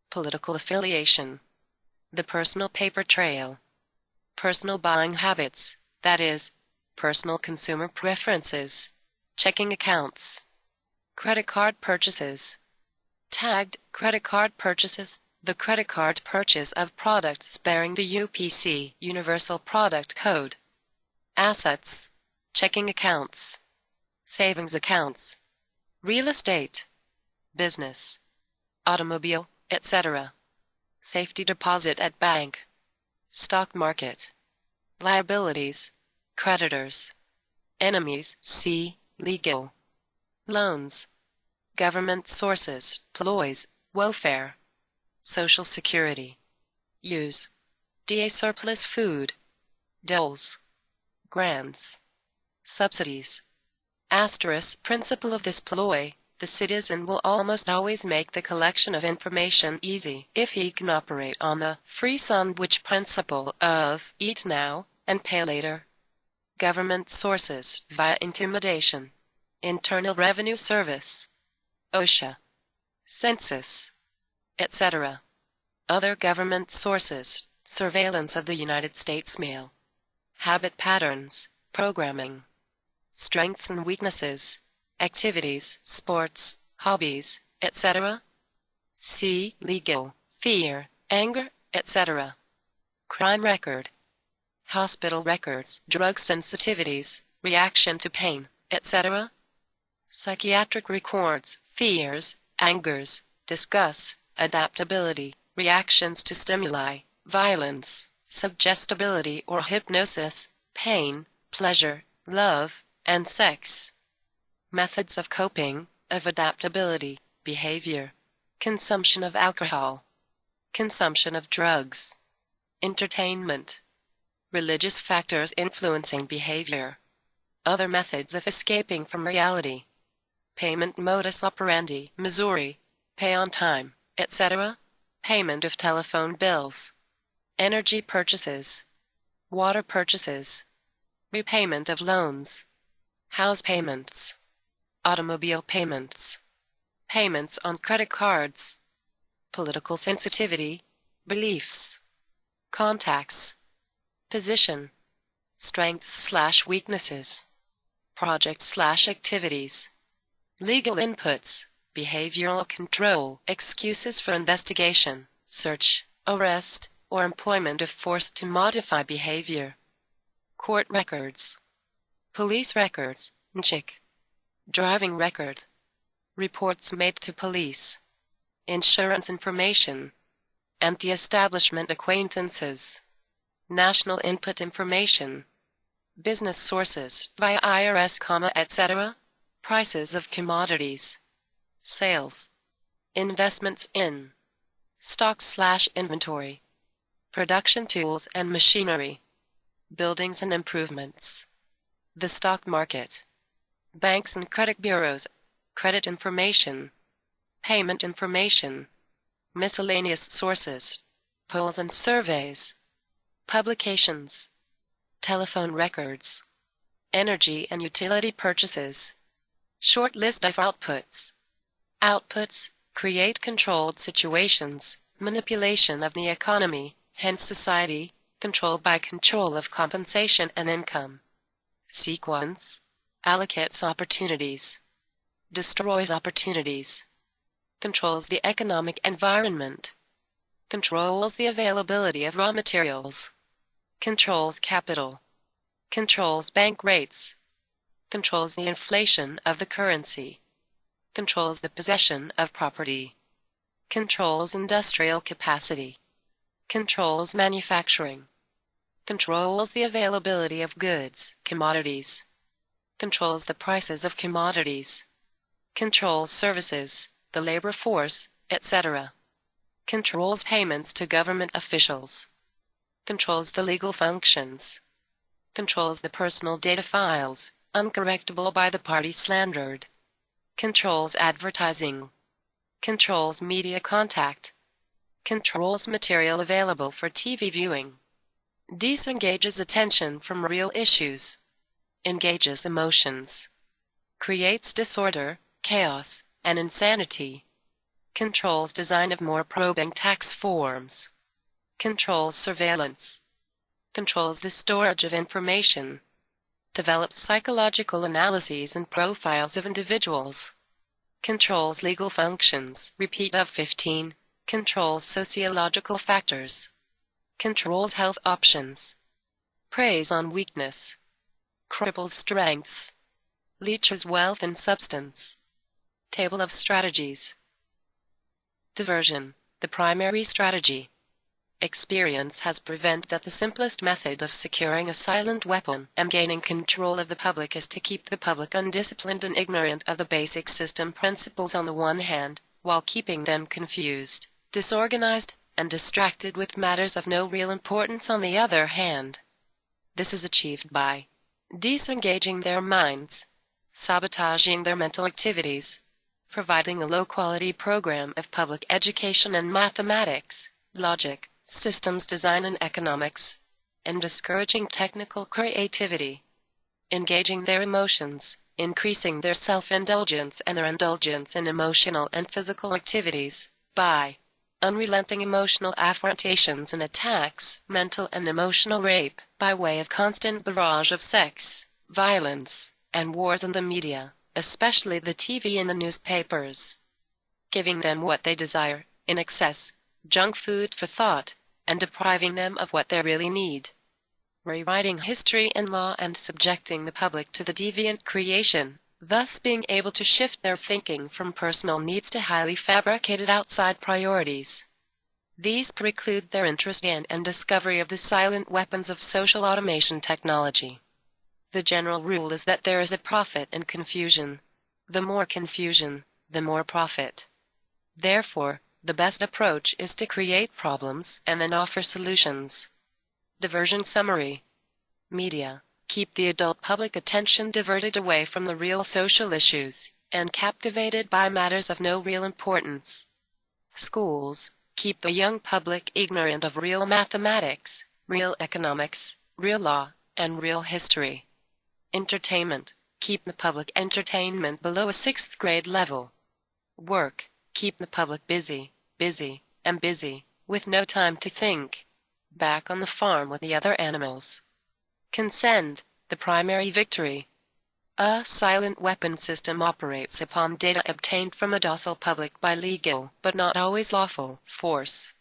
political affiliation, the personal paper trail, personal buying habits, that is, personal consumer preferences, checking accounts, credit card purchases, tagged credit card purchases, the credit card purchase of products bearing the UPC, Universal Product Code, assets, checking accounts, savings accounts, real estate, business, automobile, etc., safety deposit at bank, stock market, liabilities, creditors, enemies, see, legal, loans, government sources, ploys, welfare, social security, use, DA surplus food, doles, grants, subsidies. Asterisk principle of this ploy, The citizen will almost always make the collection of information easy if he can operate on the free sandwich principle of eat now and pay later. Government sources via intimidation, Internal Revenue Service, OSHA, Census, etc. Other government sources, surveillance of the United States mail, habit patterns, programming, strengths and weaknesses, activities, sports, hobbies, etc. C. Legal, fear, anger, etc. Crime record, hospital records, drug sensitivities, reaction to pain, etc. Psychiatric records, fears, angers, disgust, adaptability, reactions to stimuli, violence, suggestibility or hypnosis, pain, pleasure, love, and sex. Methods of coping, of adaptability, behavior, consumption of alcohol, consumption of drugs, entertainment, religious factors influencing behavior, other methods of escaping from reality, payment modus operandi, Missouri, pay on time, etc., payment of telephone bills, energy purchases, water purchases, repayment of loans, house payments, automobile payments, payments on credit cards, political sensitivity, beliefs, contacts, position, strengths/weaknesses, projects/activities, legal inputs, behavioral control, excuses for investigation, search, arrest, or employment of force to modify behavior, court records, police records, NCHIC, driving record, reports made to police, insurance information, anti-establishment acquaintances, national input information, business sources via IRS, etc., prices of commodities, sales, investments in, stock/inventory, production tools and machinery, buildings and improvements, the stock market, banks and credit bureaus, credit information, payment information, miscellaneous sources, polls and surveys, publications, telephone records, energy and utility purchases, short list of outputs. Outputs create controlled situations, manipulation of the economy, hence society, controlled by control of compensation and income. Sequence allocates opportunities, destroys opportunities, controls the economic environment, controls the availability of raw materials, controls capital, controls bank rates, controls the inflation of the currency, controls the possession of property, controls industrial capacity, controls manufacturing, controls the availability of goods, commodities, controls the prices of commodities, controls services, the labor force, etc., controls payments to government officials, controls the legal functions, controls the personal data files, uncorrectable by the party slandered, controls advertising, controls media contact, controls material available for TV viewing, disengages attention from real issues, engages emotions, creates disorder, chaos, and insanity, controls design of more probing tax forms, controls surveillance, controls the storage of information, develops psychological analyses and profiles of individuals, controls legal functions, repeat of 15, controls sociological factors, controls health options, preys on weakness, cripples strengths, leeches wealth and substance. Table of strategies. Diversion, the primary strategy. Experience has proven that the simplest method of securing a silent weapon and gaining control of the public is to keep the public undisciplined and ignorant of the basic system principles on the one hand, while keeping them confused, disorganized, and distracted with matters of no real importance on the other hand. This is achieved by disengaging their minds, sabotaging their mental activities, providing a low-quality program of public education in mathematics, logic, systems design and economics, and discouraging technical creativity. Engaging their emotions, increasing their self-indulgence and their indulgence in emotional and physical activities, by unrelenting emotional affrontations and attacks, mental and emotional rape, by way of constant barrage of sex, violence, and wars in the media, especially the TV and the newspapers. Giving them what they desire, in excess, junk food for thought, and depriving them of what they really need. Rewriting history and law and subjecting the public to the deviant creation, thus being able to shift their thinking from personal needs to highly fabricated outside priorities. These preclude their interest in and discovery of the silent weapons of social automation technology. The general rule is that there is a profit in confusion. The more confusion, the more profit. Therefore, the best approach is to create problems and then offer solutions. Diversion summary. Media keep the adult public attention diverted away from the real social issues and captivated by matters of no real importance. Schools keep the young public ignorant of real mathematics, real economics, real law, and real history. Entertainment keep the public entertainment below a 6th grade level. Work keep the public busy, and busy, with no time to think. Back on the farm with the other animals. Consent, the primary victory. A silent weapon system operates upon data obtained from a docile public by legal, but not always lawful, force.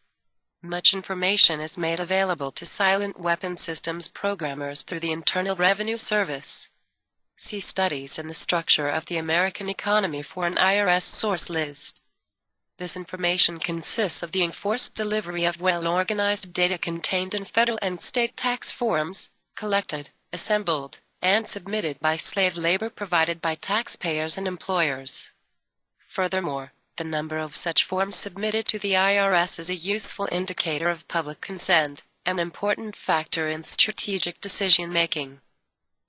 Much information is made available to silent weapon systems programmers through the Internal Revenue Service. See studies in the structure of the American economy for an IRS source list. This information consists of the enforced delivery of well-organized data contained in federal and state tax forms, collected, assembled, and submitted by slave labor provided by taxpayers and employers. Furthermore, the number of such forms submitted to the IRS is a useful indicator of public consent, an important factor in strategic decision-making.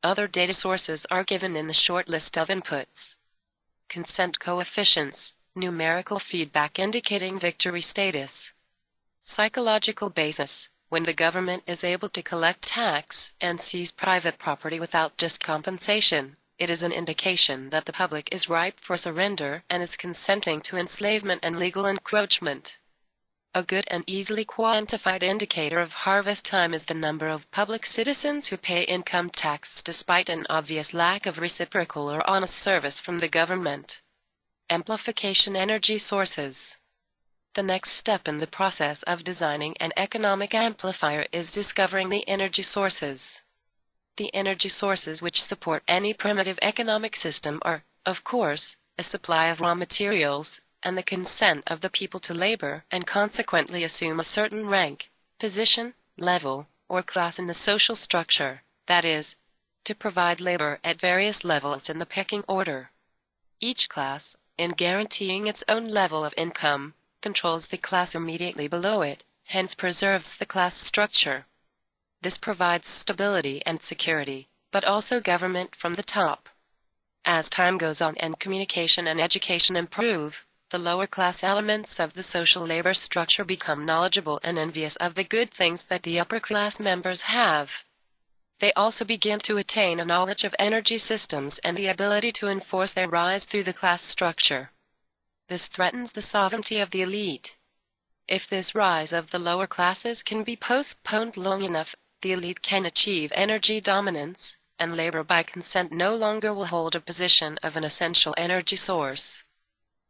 Other data sources are given in the short list of inputs. Consent coefficients, numerical feedback indicating victory status. Psychological basis, when the government is able to collect tax and seize private property without just compensation, it is an indication that the public is ripe for surrender and is consenting to enslavement and legal encroachment. A good and easily quantified indicator of harvest time is the number of public citizens who pay income tax despite an obvious lack of reciprocal or honest service from the government. Amplification energy sources. The next step in the process of designing an economic amplifier is discovering the energy sources. The energy sources which support any primitive economic system are, of course, a supply of raw materials, and the consent of the people to labor and consequently assume a certain rank, position, level, or class in the social structure, that is, to provide labor at various levels in the pecking order. Each class, in guaranteeing its own level of income, controls the class immediately below it, hence preserves the class structure. This provides stability and security, but also government from the top. As time goes on and communication and education improve, the lower class elements of the social labor structure become knowledgeable and envious of the good things that the upper class members have. They also begin to attain a knowledge of energy systems and the ability to enforce their rise through the class structure. This threatens the sovereignty of the elite. If this rise of the lower classes can be postponed long enough, the elite can achieve energy dominance, and labor by consent no longer will hold a position of an essential energy source.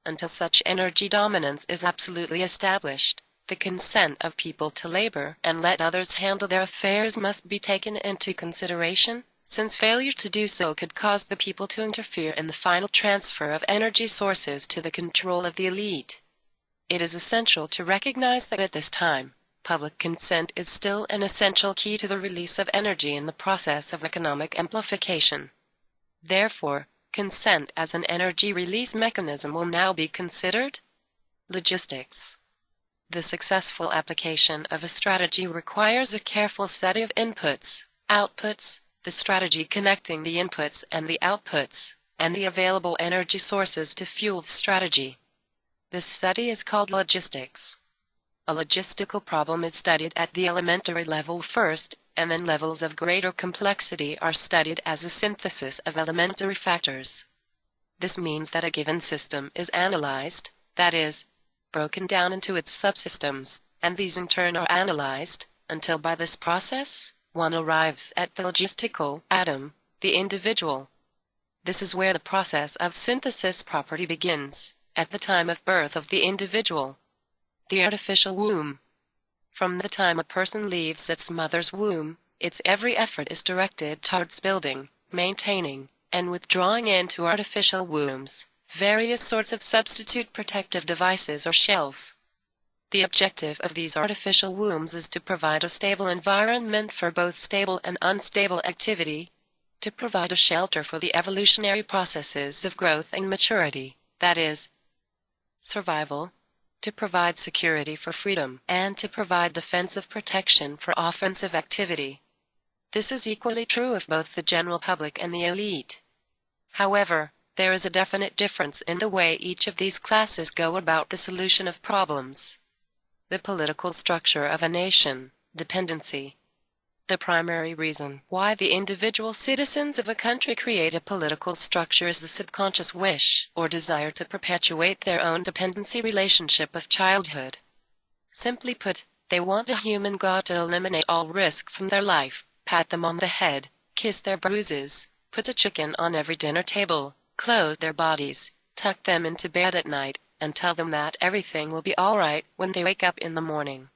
Until such energy dominance is absolutely established, the consent of people to labor and let others handle their affairs must be taken into consideration, since failure to do so could cause the people to interfere in the final transfer of energy sources to the control of the elite. It is essential to recognize that at this time, public consent is still an essential key to the release of energy in the process of economic amplification. Therefore, consent as an energy release mechanism will now be considered. Logistics. The successful application of a strategy requires a careful set of inputs, outputs, the strategy connecting the inputs and the outputs, and the available energy sources to fuel the strategy. This study is called logistics. A logistical problem is studied at the elementary level first, and then levels of greater complexity are studied as a synthesis of elementary factors. This means that a given system is analyzed, that is, broken down into its subsystems, and these in turn are analyzed, until by this process, one arrives at the logistical atom, the individual. This is where the process of synthesis properly begins, at the time of birth of the individual. The artificial womb. From the time a person leaves its mother's womb, its every effort is directed towards building, maintaining, and withdrawing into artificial wombs, various sorts of substitute protective devices or shells. The objective of these artificial wombs is to provide a stable environment for both stable and unstable activity, to provide a shelter for the evolutionary processes of growth and maturity, that is, survival, to provide security for freedom, and to provide defensive protection for offensive activity. This is equally true of both the general public and the elite. However, there is a definite difference in the way each of these classes go about the solution of problems. The political structure of a nation, dependency. The primary reason why the individual citizens of a country create a political structure is the subconscious wish or desire to perpetuate their own dependency relationship of childhood. Simply put, they want a human god to eliminate all risk from their life, pat them on the head, kiss their bruises, put a chicken on every dinner table, clothe their bodies, tuck them into bed at night, and tell them that everything will be all right when they wake up in the morning.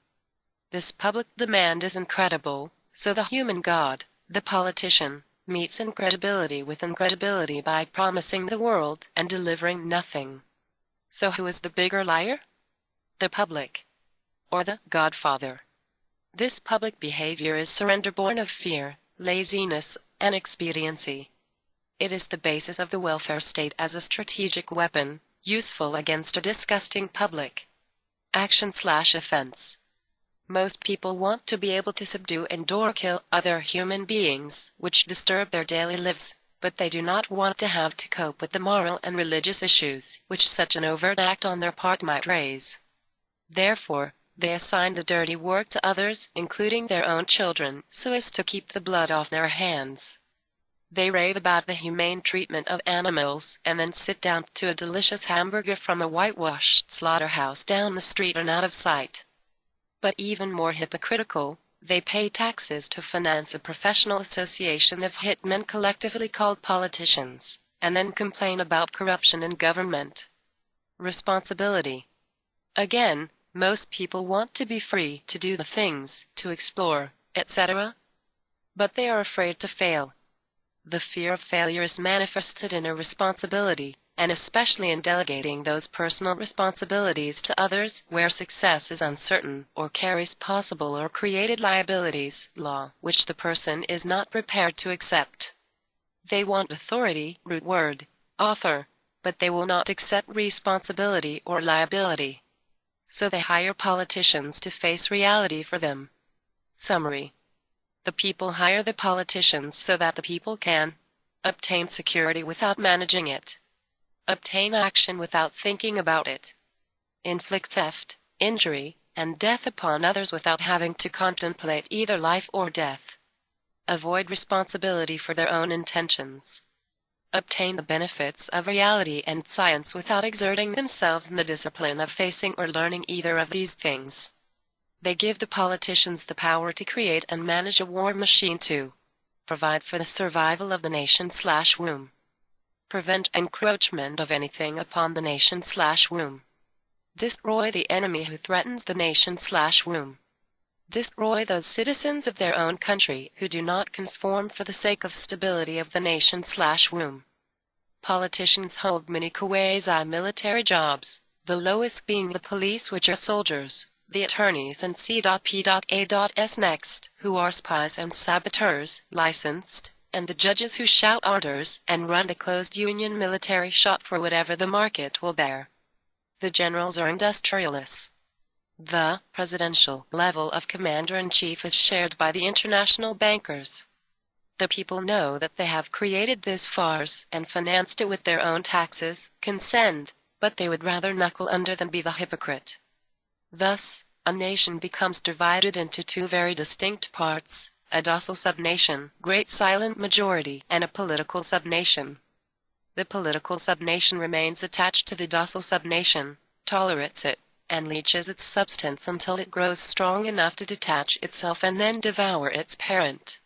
This public demand is incredible, so the human god, the politician, meets incredibility with incredibility by promising the world and delivering nothing. So who is the bigger liar? The public, or the Godfather? This public behavior is surrender born of fear, laziness, and expediency. It is the basis of the welfare state as a strategic weapon, useful against a disgusting public. Action/offense. Most people want to be able to subdue and/or kill other human beings, which disturb their daily lives, but they do not want to have to cope with the moral and religious issues which such an overt act on their part might raise. Therefore, they assign the dirty work to others, including their own children, so as to keep the blood off their hands. They rave about the humane treatment of animals, and then sit down to a delicious hamburger from a whitewashed slaughterhouse down the street and out of sight. But even more hypocritical, they pay taxes to finance a professional association of hitmen collectively called politicians, and then complain about corruption in government. Responsibility. Again, most people want to be free to do the things, to explore, etc. But they are afraid to fail. The fear of failure is manifested in irresponsibility, and especially in delegating those personal responsibilities to others where success is uncertain or carries possible or created liabilities, law, which the person is not prepared to accept. They want authority, root word, author, but they will not accept responsibility or liability. So they hire politicians to face reality for them. Summary. The people hire the politicians so that the people can obtain security without managing it, obtain action without thinking about it, inflict theft, injury, and death upon others without having to contemplate either life or death, avoid responsibility for their own intentions, obtain the benefits of reality and science without exerting themselves in the discipline of facing or learning either of these things. They give the politicians the power to create and manage a war machine to provide for the survival of the nation/womb, prevent encroachment of anything upon the nation/womb, destroy the enemy who threatens the nation/womb, destroy those citizens of their own country who do not conform for the sake of stability of the nation/womb. Politicians hold many quasi-military jobs, the lowest being the police, which are soldiers, the attorneys and C.P.A.S. next, who are spies and saboteurs, licensed, and the judges who shout orders and run the closed union military shop for whatever the market will bear. The generals are industrialists. The presidential level of commander-in-chief is shared by the international bankers. The people know that they have created this farce and financed it with their own taxes, consent, but they would rather knuckle under than be the hypocrite. Thus, a nation becomes divided into two very distinct parts, a docile subnation, great silent majority, and a political subnation. The political subnation remains attached to the docile subnation, tolerates it, and leeches its substance until it grows strong enough to detach itself and then devour its parent.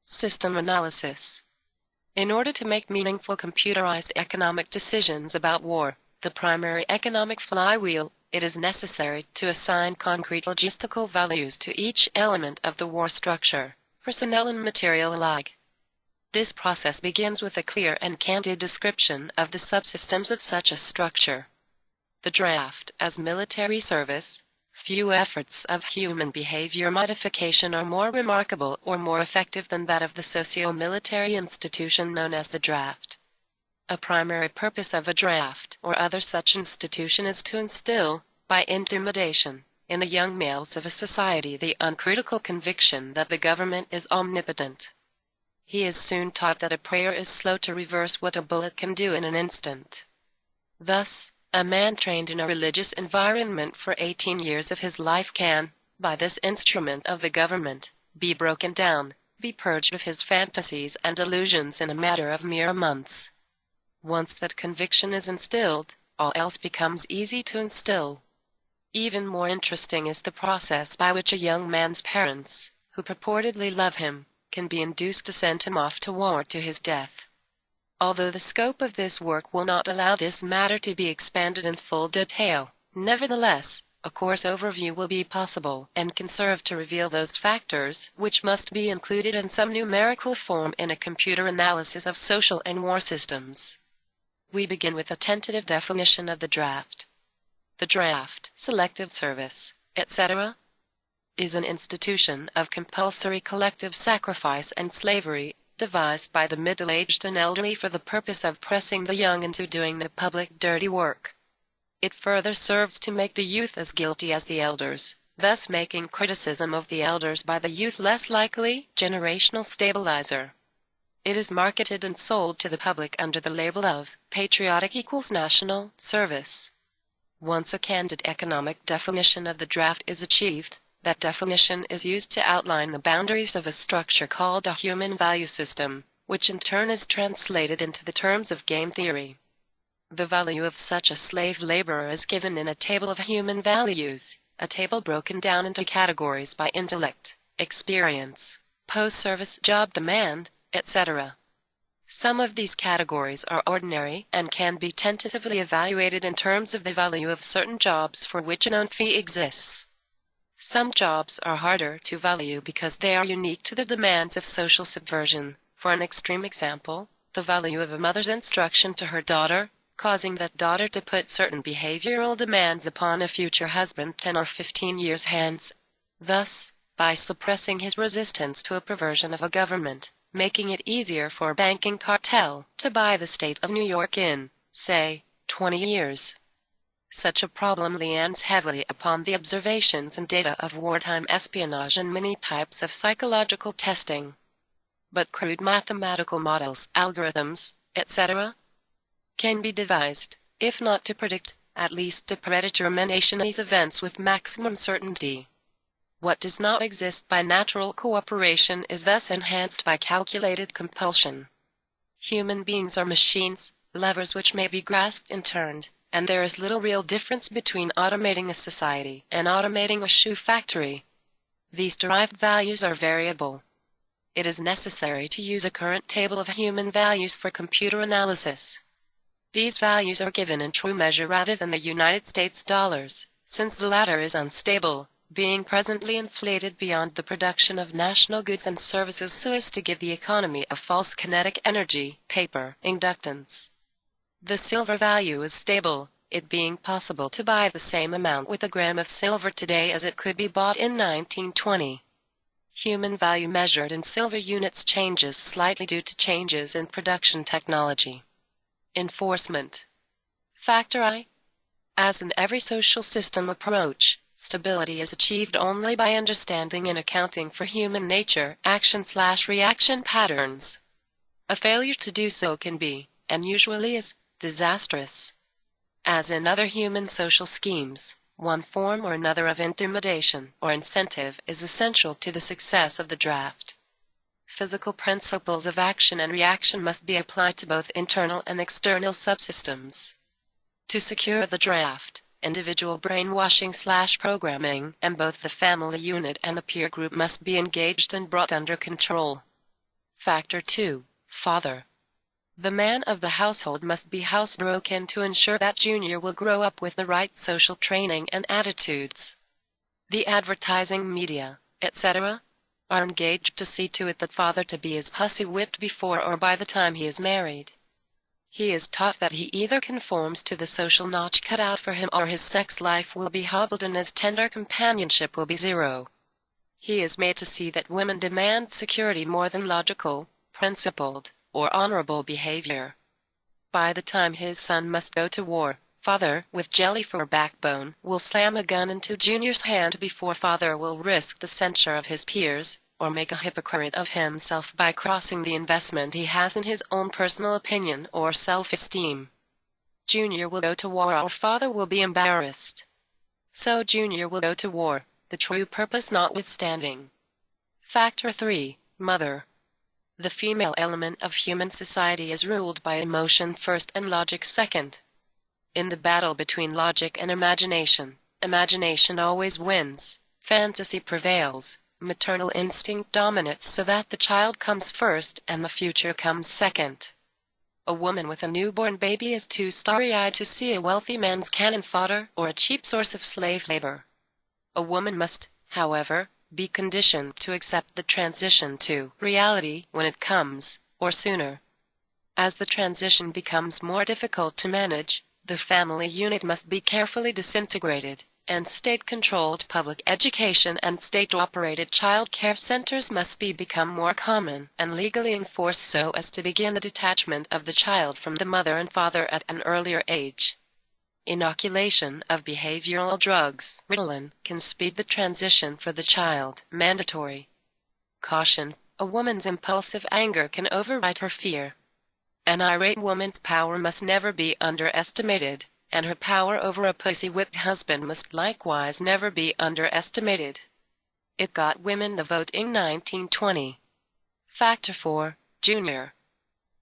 System analysis. In order to make meaningful computerized economic decisions about war, the primary economic flywheel, it is necessary to assign concrete logistical values to each element of the war structure, personnel and material alike. This process begins with a clear and candid description of the subsystems of such a structure. The draft as military service. Few efforts of human behavior modification are more remarkable or more effective than that of the socio-military institution known as the draft. A primary purpose of a draft or other such institution is to instill, by intimidation, in the young males of a society the uncritical conviction that the government is omnipotent. He is soon taught that a prayer is slow to reverse what a bullet can do in an instant. Thus, a man trained in a religious environment for 18 years of his life can, by this instrument of the government, be broken down, be purged of his fantasies and illusions in a matter of mere months. Once that conviction is instilled, all else becomes easy to instill. Even more interesting is the process by which a young man's parents, who purportedly love him, can be induced to send him off to war to his death. Although the scope of this work will not allow this matter to be expanded in full detail, nevertheless, a coarse overview will be possible and can serve to reveal those factors which must be included in some numerical form in a computer analysis of social and war systems. We begin with a tentative definition of the draft. The draft, selective service, etc., is an institution of compulsory collective sacrifice and slavery, devised by the middle-aged and elderly for the purpose of pressing the young into doing the public dirty work. It further serves to make the youth as guilty as the elders, thus making criticism of the elders by the youth less likely. Generational stabilizer. It is marketed and sold to the public under the label of patriotic equals national service. Once a candid economic definition of the draft is achieved, that definition is used to outline the boundaries of a structure called a human value system, which in turn is translated into the terms of game theory. The value of such a slave laborer is given in a table of human values, a table broken down into categories by intellect, experience, post-service job demand, etc. Some of these categories are ordinary and can be tentatively evaluated in terms of the value of certain jobs for which a known fee exists. Some jobs are harder to value because they are unique to the demands of social subversion. For an extreme example, the value of a mother's instruction to her daughter, causing that daughter to put certain behavioral demands upon a future husband 10 or 15 years hence. Thus, by suppressing his resistance to a perversion of a government, making it easier for a banking cartel to buy the state of New York in, say, 20 years. Such a problem leans heavily upon the observations and data of wartime espionage and many types of psychological testing. But crude mathematical models, algorithms, etc., can be devised, if not to predict, at least to predetermination these events with maximum certainty. What does not exist by natural cooperation is thus enhanced by calculated compulsion. Human beings are machines, levers which may be grasped and turned, and there is little real difference between automating a society and automating a shoe factory. These derived values are variable. It is necessary to use a current table of human values for computer analysis. These values are given in true measure rather than the United States dollars, since the latter is unstable, being presently inflated beyond the production of national goods and services so as to give the economy a false kinetic energy, paper, inductance. The silver value is stable, it being possible to buy the same amount with a gram of silver today as it could be bought in 1920. Human value measured in silver units changes slightly due to changes in production technology. Enforcement. Factor I. As in every social system approach, Stability is achieved only by understanding and accounting for human nature, action/reaction patterns. A failure to do so can be, and usually is, disastrous. As in other human social schemes, one form or another of intimidation or incentive is essential to the success of the draft. Physical principles of action and reaction must be applied to both internal and external subsystems. To secure the draft, individual brainwashing/programming and both the family unit and the peer group must be engaged and brought under control. Factor 2. Father. The man of the household must be housebroken to ensure that Junior will grow up with the right social training and attitudes. The advertising media, etc., are engaged to see to it that father to be is pussy-whipped before or by the time he is married. He is taught that he either conforms to the social notch cut out for him or his sex life will be hobbled and his tender companionship will be zero. He is made to see that women demand security more than logical, principled, or honorable behavior. By the time his son must go to war, father, with jelly for a backbone, will slam a gun into Junior's hand before father will risk the censure of his peers, or make a hypocrite of himself by crossing the investment he has in his own personal opinion or self-esteem. Junior will go to war or father will be embarrassed. So Junior will go to war, the true purpose notwithstanding. Factor 3. Mother. The female element of human society is ruled by emotion first and logic second. In the battle between logic and imagination, imagination always wins, fantasy prevails, maternal instinct dominates so that the child comes first and the future comes second. A woman with a newborn baby is too starry-eyed to see a wealthy man's cannon fodder or a cheap source of slave labor. A woman must, however, be conditioned to accept the transition to reality when it comes, or sooner. As the transition becomes more difficult to manage, the family unit must be carefully disintegrated, and state-controlled public education and state-operated child care centers must become more common and legally enforced so as to begin the detachment of the child from the mother and father at an earlier age. Inoculation of behavioral drugs, Ritalin, can speed the transition for the child. Mandatory. Caution: a woman's impulsive anger can override her fear. An irate woman's power must never be underestimated, and her power over a pussy-whipped husband must likewise never be underestimated. It got women the vote in 1920. Factor 4. Junior.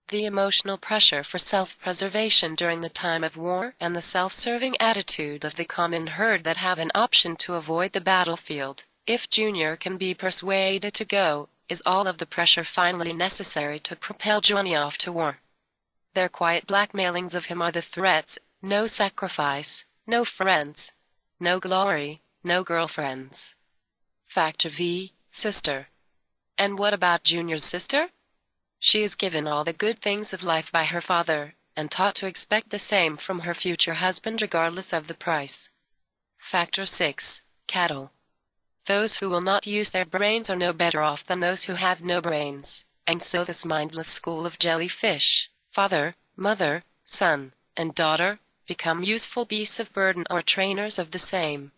The emotional pressure for self-preservation during the time of war and the self-serving attitude of the common herd that have an option to avoid the battlefield, if Junior can be persuaded to go, is all of the pressure finally necessary to propel Johnny off to war. Their quiet blackmailings of him are the threats: no sacrifice, no friends, no glory, no girlfriends. Factor V. Sister. And what about Junior's sister? She is given all the good things of life by her father, and taught to expect the same from her future husband regardless of the price. Factor 6. Cattle. Those who will not use their brains are no better off than those who have no brains, and so this mindless school of jellyfish, father, mother, son, and daughter, become useful beasts of burden or trainers of the same.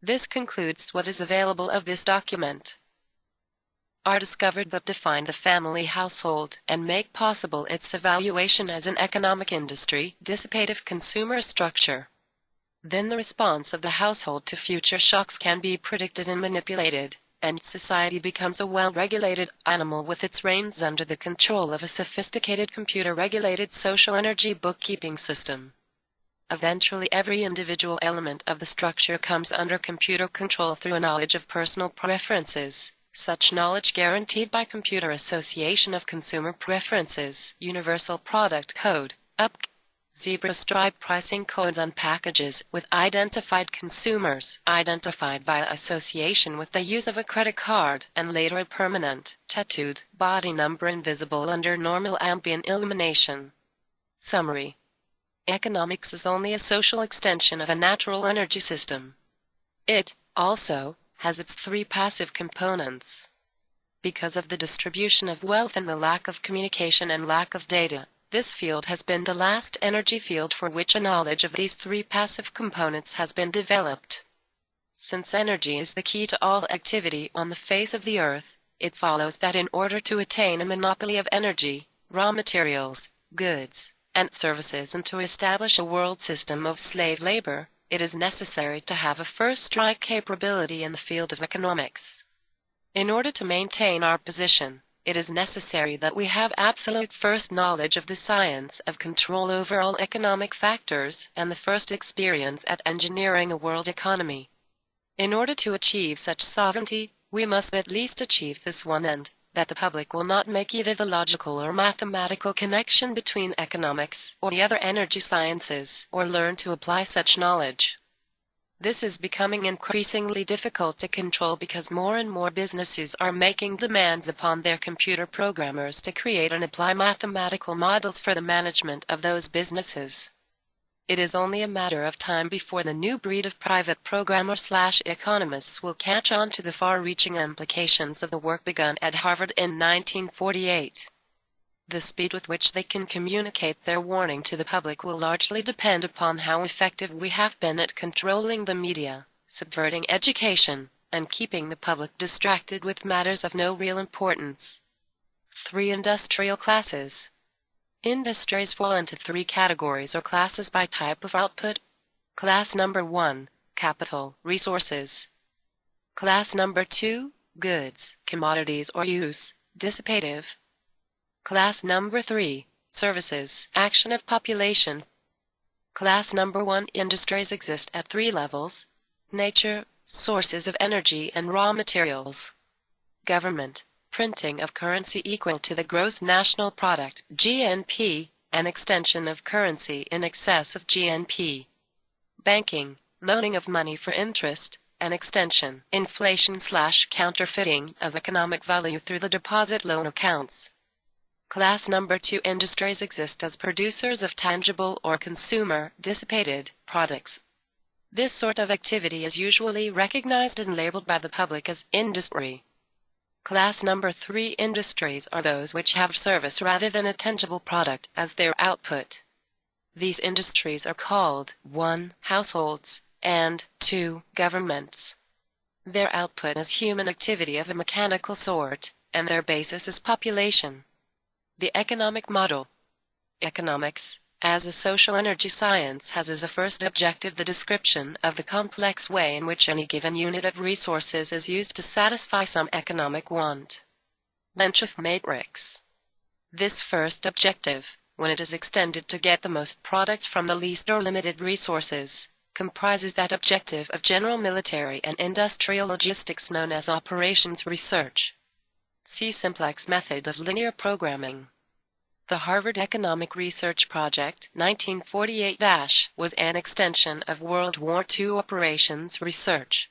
This concludes what is available of this document. Are discovered that define the family household and make possible its evaluation as an economic industry, dissipative consumer structure. Then the response of the household to future shocks can be predicted and manipulated, and society becomes a well-regulated animal with its reins under the control of a sophisticated computer-regulated social energy bookkeeping system. Eventually every individual element of the structure comes under computer control through a knowledge of personal preferences. Such knowledge guaranteed by Computer Association of Consumer Preferences, Universal Product Code, UPC, zebra stripe pricing codes on packages with identified consumers, identified via association with the use of a credit card, and later a permanent, tattooed, body number invisible under normal ambient illumination. Summary: economics is only a social extension of a natural energy system. It, also, has its three passive components. Because of the distribution of wealth and the lack of communication and lack of data, This field has been the last energy field for which a knowledge of these three passive components has been developed. Since energy is the key to all activity on the face of the earth, it follows that in order to attain a monopoly of energy, raw materials, goods, and services, and to establish a world system of slave labor, it is necessary to have a first-strike capability in the field of economics. In order to maintain our position, it is necessary that we have absolute first knowledge of the science of control over all economic factors and the first experience at engineering a world economy. In order to achieve such sovereignty, we must at least achieve this one end, that the public will not make either the logical or mathematical connection between economics or the other energy sciences, or learn to apply such knowledge. This is becoming increasingly difficult to control because more and more businesses are making demands upon their computer programmers to create and apply mathematical models for the management of those businesses. It is only a matter of time before the new breed of private programmer/economists will catch on to the far-reaching implications of the work begun at Harvard in 1948. The speed with which they can communicate their warning to the public will largely depend upon how effective we have been at controlling the media, subverting education, and keeping the public distracted with matters of no real importance. 3 industrial classes. Industries fall into 3 categories or classes by type of output. Class number 1, capital, resources. Class number 2, goods, commodities or use, dissipative. Class number 3, services, action of population. Class number 1, industries exist at 3 levels: nature, sources of energy and raw materials. Government, printing of currency equal to the gross national product, GNP, an extension of currency in excess of GNP. Banking, loaning of money for interest, an extension, inflation/counterfeiting of economic value through the deposit loan accounts. Class number 2, industries exist as producers of tangible or consumer, dissipated, products. This sort of activity is usually recognized and labeled by the public as industry. Class number 3, industries are those which have service rather than a tangible product as their output. These industries are called 1. Households, and 2. Governments. Their output is human activity of a mechanical sort, and their basis is population. The economic model. Economics, as a social energy science, has as a first objective the description of the complex way in which any given unit of resources is used to satisfy some economic want. Benchmark matrix. This first objective, when it is extended to get the most product from the least or limited resources, comprises that objective of general military and industrial logistics known as operations research. See simplex method of linear programming. The Harvard Economic Research Project 1948 was an extension of World War II operations research.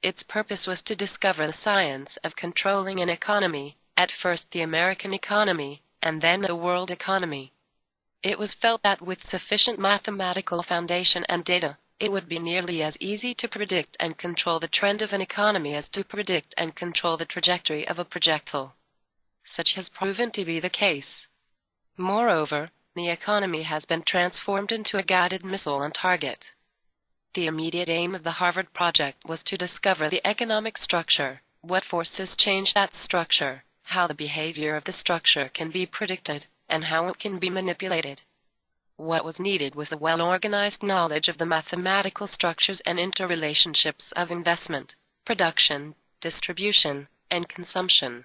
Its purpose was to discover the science of controlling an economy, at first the American economy, and then the world economy. It was felt that with sufficient mathematical foundation and data, it would be nearly as easy to predict and control the trend of an economy as to predict and control the trajectory of a projectile. Such has proven to be the case. Moreover, the economy has been transformed into a guided missile on target. The immediate aim of the Harvard project was to discover the economic structure, what forces change that structure, how the behavior of the structure can be predicted, and how it can be manipulated. What was needed was a well-organized knowledge of the mathematical structures and interrelationships of investment, production, distribution, and consumption.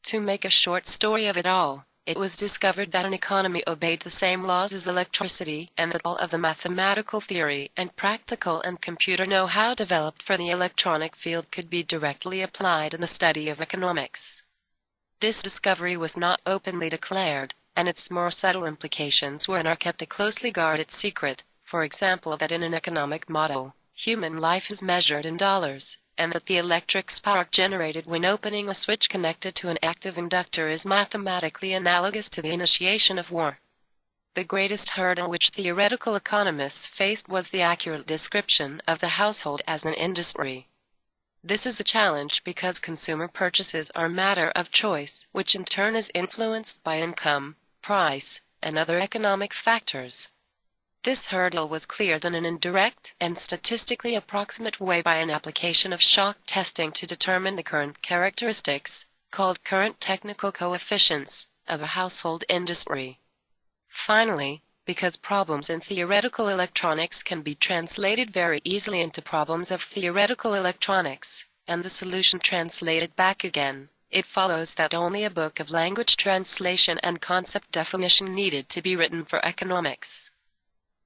To make a short story of it all, it was discovered that an economy obeyed the same laws as electricity, and that all of the mathematical theory and practical and computer know-how developed for the electronic field could be directly applied in the study of economics. This discovery was not openly declared, and its more subtle implications were and are kept a closely guarded secret, for example that in an economic model, human life is measured in dollars, and that the electric spark generated when opening a switch connected to an active inductor is mathematically analogous to the initiation of war. The greatest hurdle which theoretical economists faced was the accurate description of the household as an industry. This is a challenge because consumer purchases are a matter of choice, which in turn is influenced by income, price, and other economic factors. This hurdle was cleared in an indirect and statistically approximate way by an application of shock testing to determine the current characteristics, called current technical coefficients, of a household industry. Finally, because problems in theoretical electronics can be translated very easily into problems of theoretical electronics, and the solution translated back again, it follows that only a book of language translation and concept definition needed to be written for economics.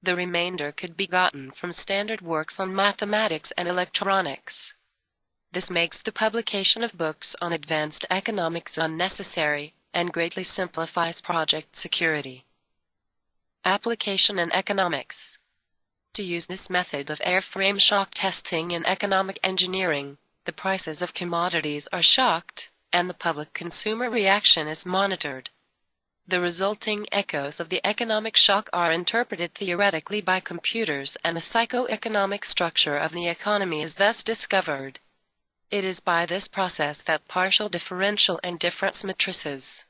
The remainder could be gotten from standard works on mathematics and electronics. This makes the publication of books on advanced economics unnecessary, and greatly simplifies project security. Application in economics. To use this method of airframe shock testing in economic engineering, the prices of commodities are shocked, and the public consumer reaction is monitored. The resulting echoes of the economic shock are interpreted theoretically by computers, and the psycho-economic structure of the economy is thus discovered. It is by this process that partial differential and difference matrices,